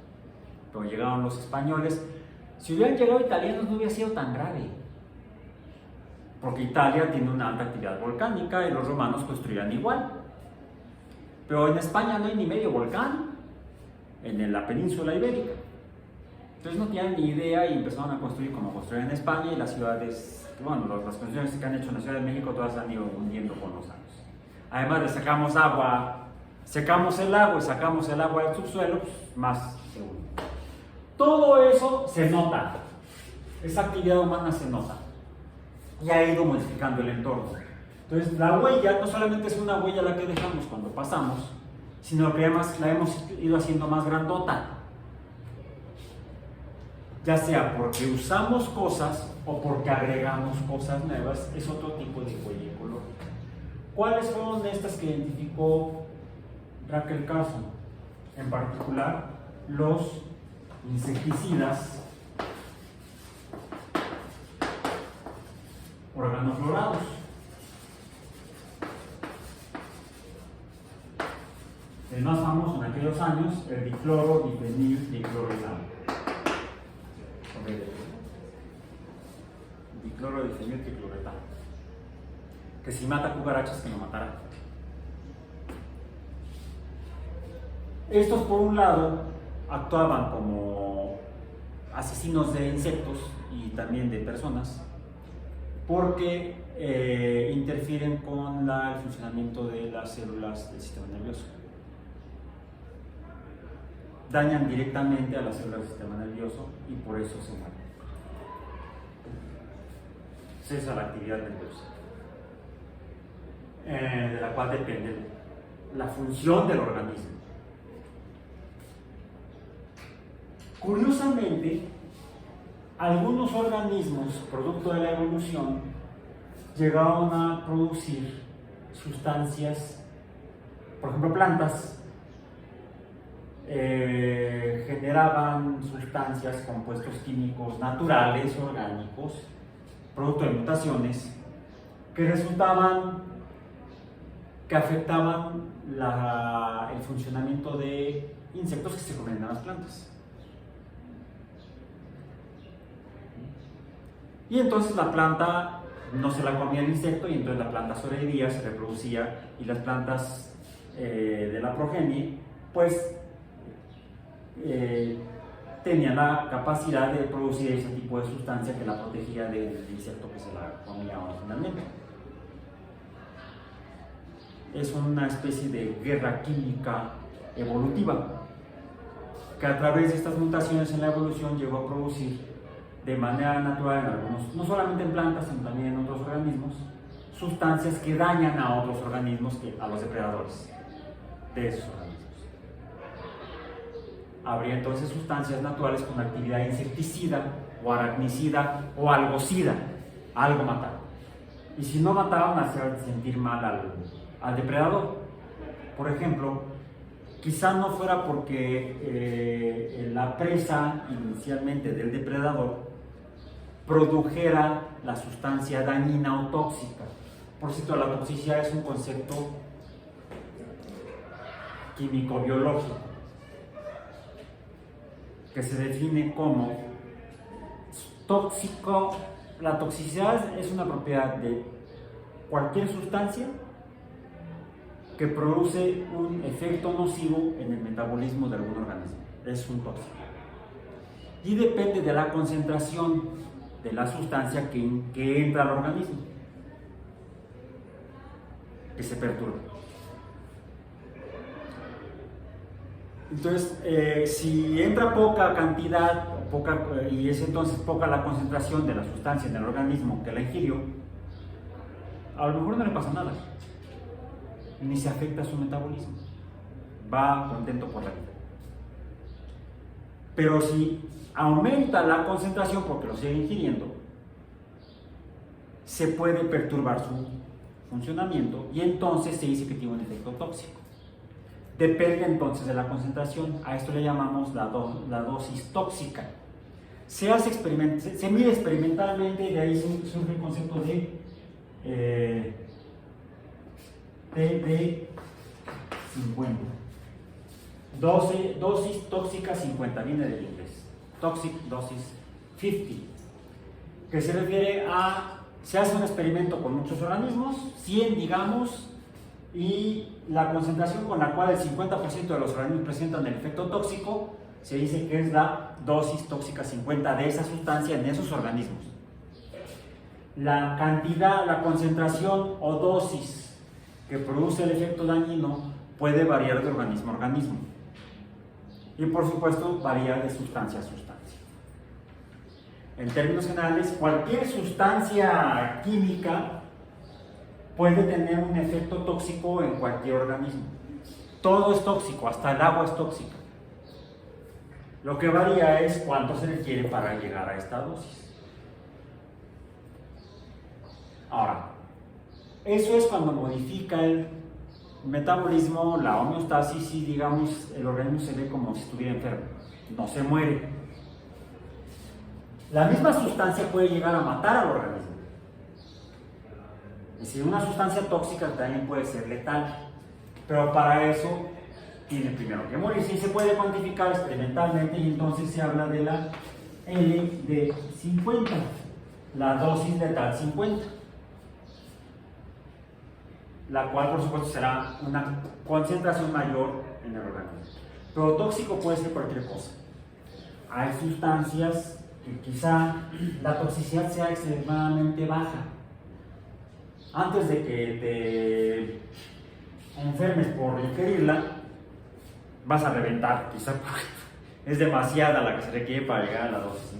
Pero llegaron los españoles. Si hubieran llegado italianos no hubiera sido tan grave, porque Italia tiene una alta actividad volcánica y los romanos construían igual. Pero en España no hay ni medio volcán, en la península ibérica. Entonces no tenían ni idea y empezaron a construir como construían en España, y las ciudades, bueno, las construcciones que han hecho en la Ciudad de México todas se han ido hundiendo con los años. Además le sacamos agua, secamos el agua y sacamos el agua del subsuelo, pues más se hunde. Todo eso se nota, esa actividad humana se nota y ha ido modificando el entorno. Entonces la huella no solamente es una huella la que dejamos cuando pasamos, sino que además la hemos ido haciendo más grandota, ya sea porque usamos cosas o porque agregamos cosas nuevas. Es otro tipo de huella ecológica. ¿Cuáles fueron estas que identificó Rachel Carson? En particular, los insecticidas organoflorados. El más 2 años el dicloro, difenil, dicloroetano. Dicloro, difenil, dicloroetano. Que si mata cucarachas, que no matará. Estos, por un lado, actuaban como asesinos de insectos y también de personas, porque interfieren con el funcionamiento de las células del sistema nervioso. Dañan directamente a las células del sistema nervioso y por eso se mueren. Cesa la actividad nerviosa, de la cual depende la función del organismo. Curiosamente, algunos organismos, producto de la evolución, llegaron a producir sustancias, por ejemplo plantas, generaban sustancias, compuestos químicos naturales, orgánicos, producto de mutaciones, que afectaban el funcionamiento de insectos que se comen a las plantas. Y entonces la planta no se la comía el insecto y entonces la planta sobrevivía, se reproducía y las plantas de la progenie pues tenían la capacidad de producir ese tipo de sustancia que la protegía del insecto que se la comía originalmente. Es una especie de guerra química evolutiva que a través de estas mutaciones en la evolución llegó a producir de manera natural en algunos, no solamente en plantas, sino también en otros organismos, sustancias que dañan a otros organismos, a los depredadores de esos organismos. Habría entonces sustancias naturales con actividad insecticida o aracnicida o algocida, algo matar. Y si no mataban, hacían sentir mal al depredador. Por ejemplo, quizá no fuera porque la presa inicialmente del depredador produjera la sustancia dañina o tóxica. Por cierto, la toxicidad es un concepto químico-biológico que se define como tóxico. La toxicidad es una propiedad de cualquier sustancia que produce un efecto nocivo en el metabolismo de algún organismo. Es un tóxico. Y depende de la concentración de la sustancia que entra al organismo, que se perturba. Entonces, si entra poca cantidad y es entonces poca la concentración de la sustancia en el organismo que la ingirió, a lo mejor no le pasa nada, ni se afecta su metabolismo, va contento por la vida. Pero si aumenta la concentración porque lo sigue ingiriendo, se puede perturbar su funcionamiento y entonces se dice que tiene un efecto tóxico. Depende entonces de la concentración. A esto le llamamos la dosis tóxica. Se mide experimentalmente y de ahí surge el concepto de 50. Dosis tóxica 50, viene del inglés. Toxic dosis 50, que se refiere a, se hace un experimento con muchos organismos, 100 digamos, y la concentración con la cual el 50% de los organismos presentan el efecto tóxico, se dice que es la dosis tóxica 50 de esa sustancia en esos organismos. La cantidad, la concentración o dosis que produce el efecto dañino puede variar de organismo a organismo. Y por supuesto varía de sustancia a sustancia. En términos generales, cualquier sustancia química puede tener un efecto tóxico en cualquier organismo. Todo es tóxico, hasta el agua es tóxica. Lo que varía es cuánto se requiere para llegar a esta dosis. Ahora, eso es cuando modifica el metabolismo, la homeostasis y digamos el organismo se ve como si estuviera enfermo, no se muere. La misma sustancia puede llegar a matar al organismo. Es decir, una sustancia tóxica también puede ser letal, pero para eso tiene primero que morir. Sí se puede cuantificar experimentalmente y entonces se habla de la L de 50, la dosis letal 50, la cual por supuesto será una concentración mayor en el organismo. Pero tóxico puede ser cualquier cosa. Hay sustancias que quizá la toxicidad sea extremadamente baja. Antes de que te enfermes por ingerirla, vas a reventar, quizá porque es demasiada la que se requiere para llegar a la dosis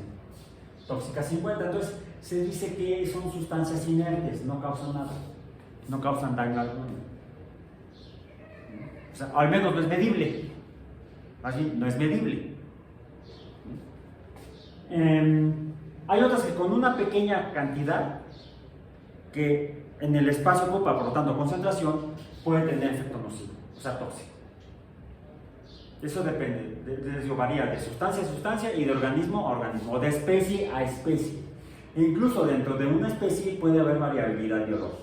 tóxica 50. Entonces se dice que son sustancias inertes, no causan nada, no causan daño alguno. O sea, al menos no es medible. Así, no es medible. Hay otras que con una pequeña cantidad que en el espacio ocupa, por lo tanto concentración, puede tener efecto nocivo, o sea, tóxico. Eso depende, varía de sustancia a sustancia y de organismo a organismo, o de especie a especie. E incluso dentro de una especie puede haber variabilidad biológica,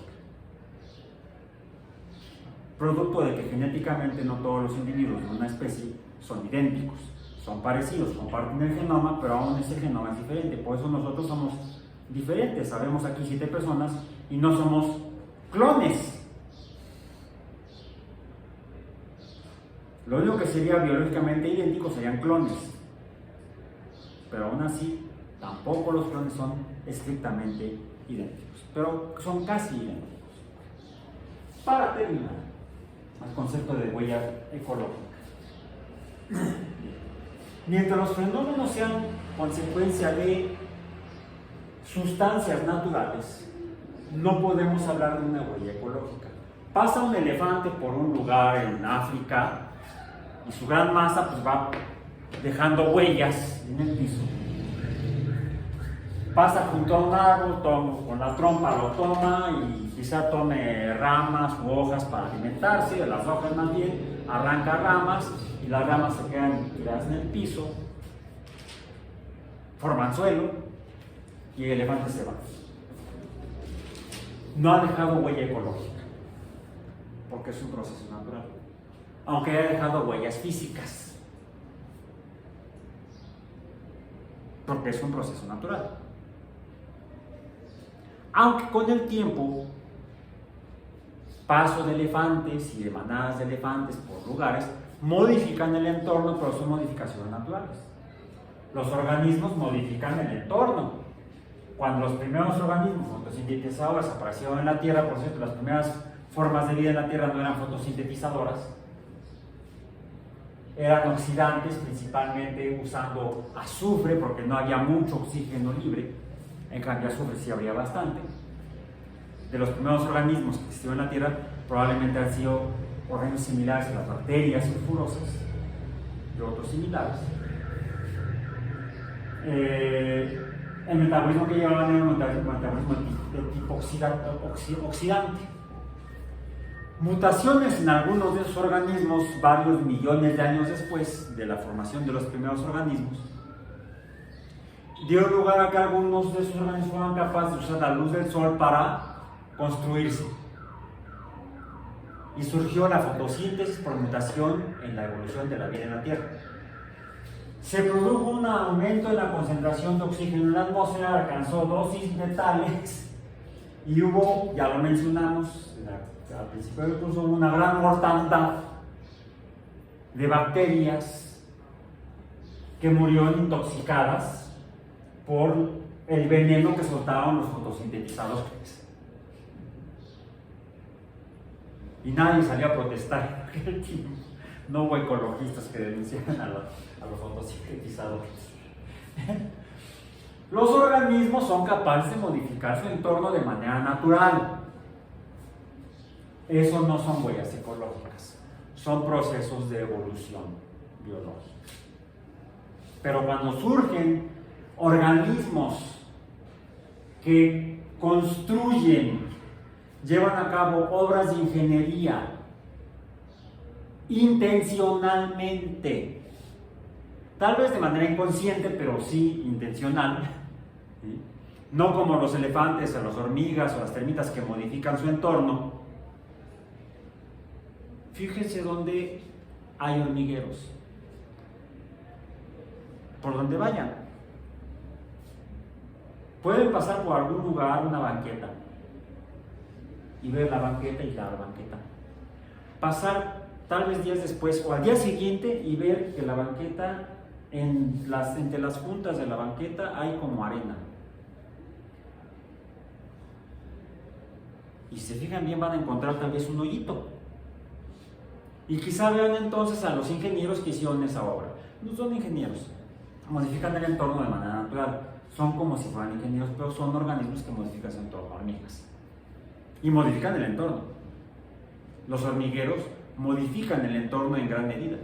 producto de que genéticamente no todos los individuos de una especie son idénticos, son parecidos, comparten el genoma, pero aún ese genoma es diferente. Por eso nosotros somos diferentes. Sabemos aquí 7 personas y no somos clones. Lo único que sería biológicamente idéntico serían clones, pero aún así tampoco los clones son estrictamente idénticos, pero son casi idénticos. Para terminar, el concepto de huella ecológica. Mientras los fenómenos sean consecuencia de sustancias naturales, no podemos hablar de una huella ecológica. Pasa un elefante por un lugar en África y su gran masa pues va dejando huellas en el piso. Pasa junto a un árbol, con la trompa lo toma y quizá tome ramas u hojas para alimentarse, de las hojas más bien, arranca ramas y las ramas se quedan tiradas en el piso, forman suelo y el elefante se va. No ha dejado huella ecológica, porque es un proceso natural, aunque haya dejado huellas físicas, porque es un proceso natural. Aunque con el tiempo, paso de elefantes y de manadas de elefantes por lugares modifican el entorno, pero son modificaciones naturales. Los organismos modifican el entorno. Cuando los primeros organismos fotosintetizadores aparecieron en la Tierra, por cierto, las primeras formas de vida en la Tierra no eran fotosintetizadoras, eran oxidantes, principalmente usando azufre, porque no había mucho oxígeno libre. En cambio, azufre sí habría bastante. De los primeros organismos que existieron en la Tierra, probablemente han sido organismos similares a las bacterias sulfurosas y otros similares. El metabolismo que llevaban era un metabolismo de tipo oxidante. Mutaciones en algunos de esos organismos, varios millones de años después de la formación de los primeros organismos, dio lugar a que algunos de esos organismos fueran capaces de usar la luz del sol para construirse. Y surgió la fotosíntesis por mutación en la evolución de la vida en la Tierra. Se produjo un aumento en la concentración de oxígeno en la atmósfera, alcanzó dosis letales y hubo, ya lo mencionamos al principio del curso, una gran mortandad de bacterias que murieron intoxicadas por el veneno que soltaban los fotosintetizadores. Y nadie salió a protestar. No hubo ecologistas que denunciaran a los fotosintetizadores. Los organismos son capaces de modificar su entorno de manera natural. Eso no son huellas ecológicas, son procesos de evolución biológica. Pero cuando surgen organismos que construyen, llevan a cabo obras de ingeniería intencionalmente, tal vez de manera inconsciente, pero sí intencional, ¿sí? No como los elefantes o las hormigas o las termitas que modifican su entorno. Fíjense dónde hay hormigueros. Por donde vayan. Pueden pasar por algún lugar, una banqueta, y ver la banqueta y la banqueta. Pasar tal vez días después o al día siguiente y ver que la banqueta, entre las puntas de la banqueta hay como arena. Y si se fijan bien van a encontrar tal vez un hoyito. Y quizá vean entonces a los ingenieros que hicieron esa obra. No son ingenieros, modifican el entorno de manera natural. Son como si fueran ingenieros, pero son organismos que modifican su entorno, hormigas. Y modifican el entorno. Los hormigueros modifican el entorno en gran medida.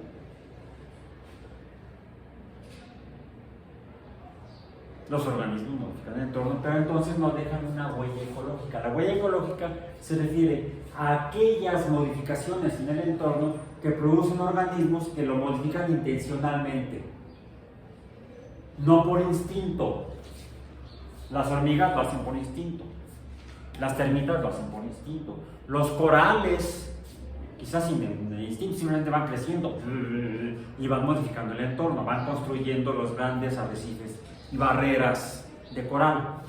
Los organismos modifican el entorno, pero entonces no dejan una huella ecológica. La huella ecológica se refiere a aquellas modificaciones en el entorno que producen organismos que lo modifican intencionalmente, no por instinto. Las hormigas lo hacen por instinto, las termitas lo hacen por instinto, los corales quizás sin instinto, simplemente van creciendo y van modificando el entorno, van construyendo los grandes arrecifes y barreras de coral,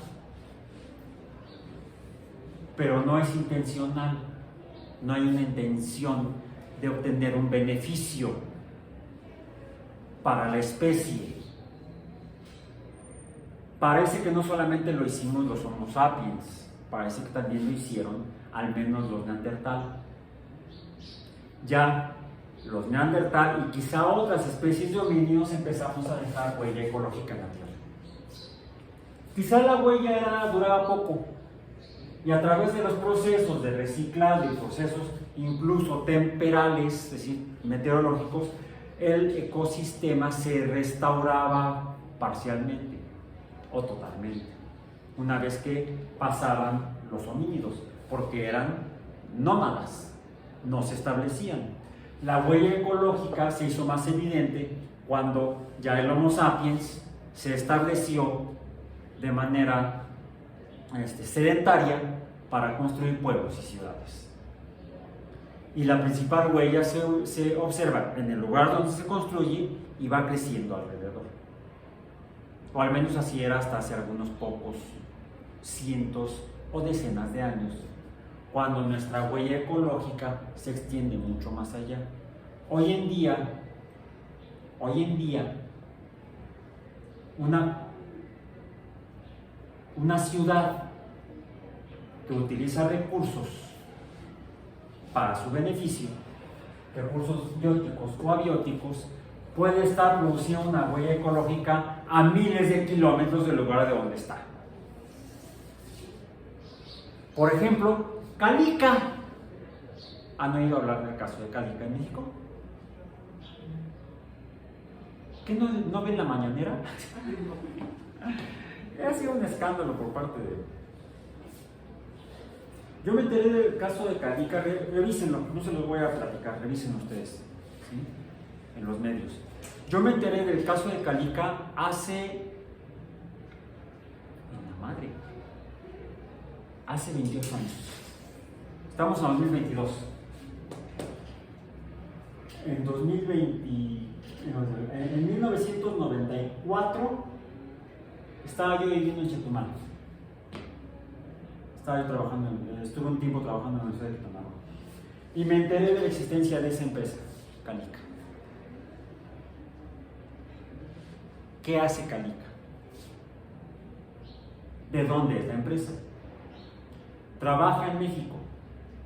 pero no es intencional, no hay una intención de obtener un beneficio para la especie. Parece que no solamente lo hicimos los Homo sapiens, parece que también lo hicieron al menos los Neandertal. Ya los Neandertal y quizá otras especies de homínidos empezamos a dejar huella ecológica en la Tierra. Quizá la huella duraba poco y a través de los procesos de reciclado y procesos incluso temperales, es decir, meteorológicos, el ecosistema se restauraba parcialmente o totalmente, una vez que pasaban los homínidos, porque eran nómadas, no se establecían. La huella ecológica se hizo más evidente cuando ya el Homo sapiens se estableció de manera sedentaria para construir pueblos y ciudades. Y la principal huella se observa en el lugar donde se construye y va creciendo alrededor. O al menos así era hasta hace algunos pocos cientos o decenas de años, cuando nuestra huella ecológica se extiende mucho más allá. Hoy en día, una ciudad que utiliza recursos para su beneficio, recursos bióticos o abióticos, puede estar produciendo una huella ecológica a miles de kilómetros del lugar de donde está. Por ejemplo, Calica. ¿Han oído hablar del caso de Calica en México? ¿Qué no ven la mañanera? Ha sido un escándalo por parte de... Yo me enteré del caso de Calica, revísenlo, no se los voy a platicar, revisen ustedes, ¿sí? En los medios. Yo me enteré del caso de Calica hace 28 años. Estamos en 2022. En 1994 estaba yo viviendo en Chetumal. Estuve un tiempo trabajando en la Universidad de Chetumal. Y me enteré de la existencia de esa empresa, Calica. ¿Qué hace Calica? ¿De dónde es la empresa? Trabaja en México,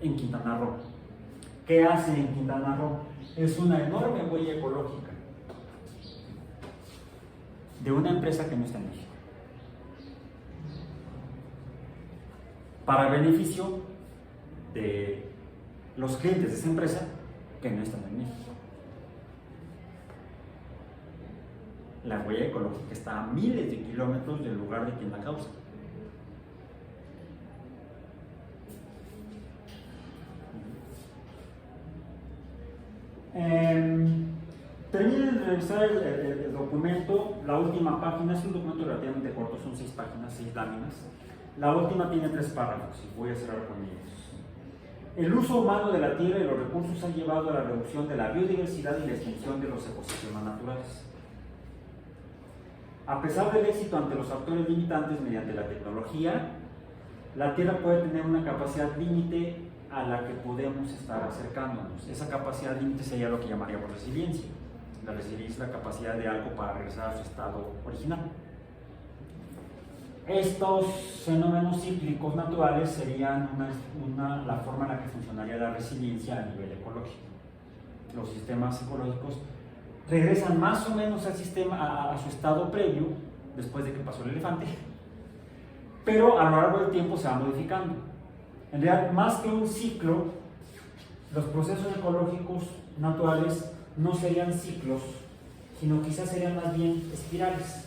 en Quintana Roo. ¿Qué hace en Quintana Roo? Es una enorme huella ecológica de una empresa que no está en México, para el beneficio de los clientes de esa empresa que no están en México. La huella ecológica está a miles de kilómetros del lugar de quien la causa. Terminen de revisar el documento. La última página es un documento relativamente corto, son 6 páginas, 6 láminas. La última tiene 3 párrafos y voy a cerrar con ellos. El uso humano de la tierra y los recursos ha llevado a la reducción de la biodiversidad y la extinción de los ecosistemas naturales. A pesar del éxito ante los factores limitantes mediante la tecnología, la Tierra puede tener una capacidad límite a la que podemos estar acercándonos. Esa capacidad límite sería lo que llamaríamos resiliencia. La resiliencia es la capacidad de algo para regresar a su estado original. Estos fenómenos cíclicos naturales serían la forma en la que funcionaría la resiliencia a nivel ecológico. Los sistemas ecológicos regresan más o menos al sistema, a su estado previo, después de que pasó el elefante, pero a lo largo del tiempo se va modificando. En realidad, más que un ciclo, los procesos ecológicos naturales no serían ciclos, sino quizás serían más bien espirales,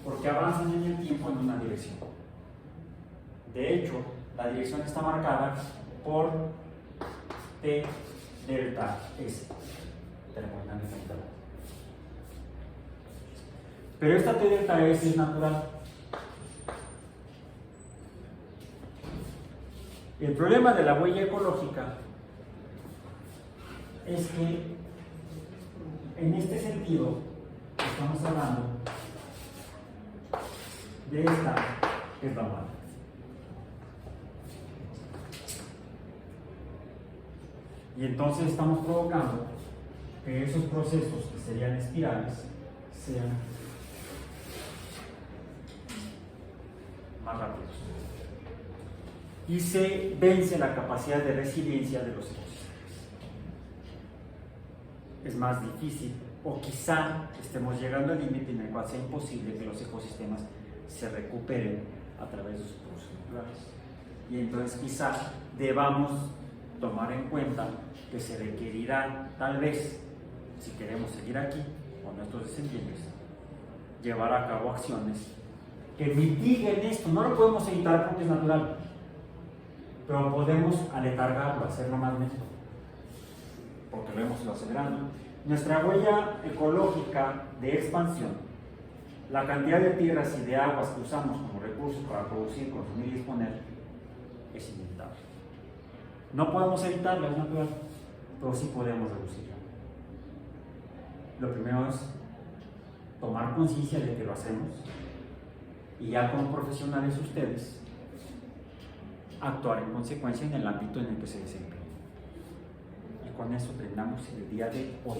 porque avanzan en el tiempo en una dirección. De hecho, la dirección está marcada por T delta S. Pero esta T delta S es natural. El problema de la huella ecológica es que en este sentido estamos hablando de esta que es la humana. Y entonces estamos provocando que esos procesos que serían espirales sean más rápidos. Y se vence la capacidad de resiliencia de los ecosistemas. Es más difícil, o quizá estemos llegando al límite en el cual sea imposible que los ecosistemas se recuperen a través de sus procesos naturales. Y entonces quizá debamos tomar en cuenta que se requerirá, tal vez, si queremos seguir aquí con nuestros descendientes, llevar a cabo acciones que mitiguen esto. No lo podemos evitar porque es natural, pero podemos aletargarlo, hacerlo más lento, porque lo hemos ido acelerando. Nuestra huella ecológica de expansión, la cantidad de tierras y de aguas que usamos como recursos para producir, consumir y disponer, es ilimitable. No podemos evitarla, es natural, pero sí podemos reducirla. Lo primero es tomar conciencia de que lo hacemos y ya como profesionales ustedes actuar en consecuencia en el ámbito en el que se desempeñan. Y con eso terminamos el día de hoy.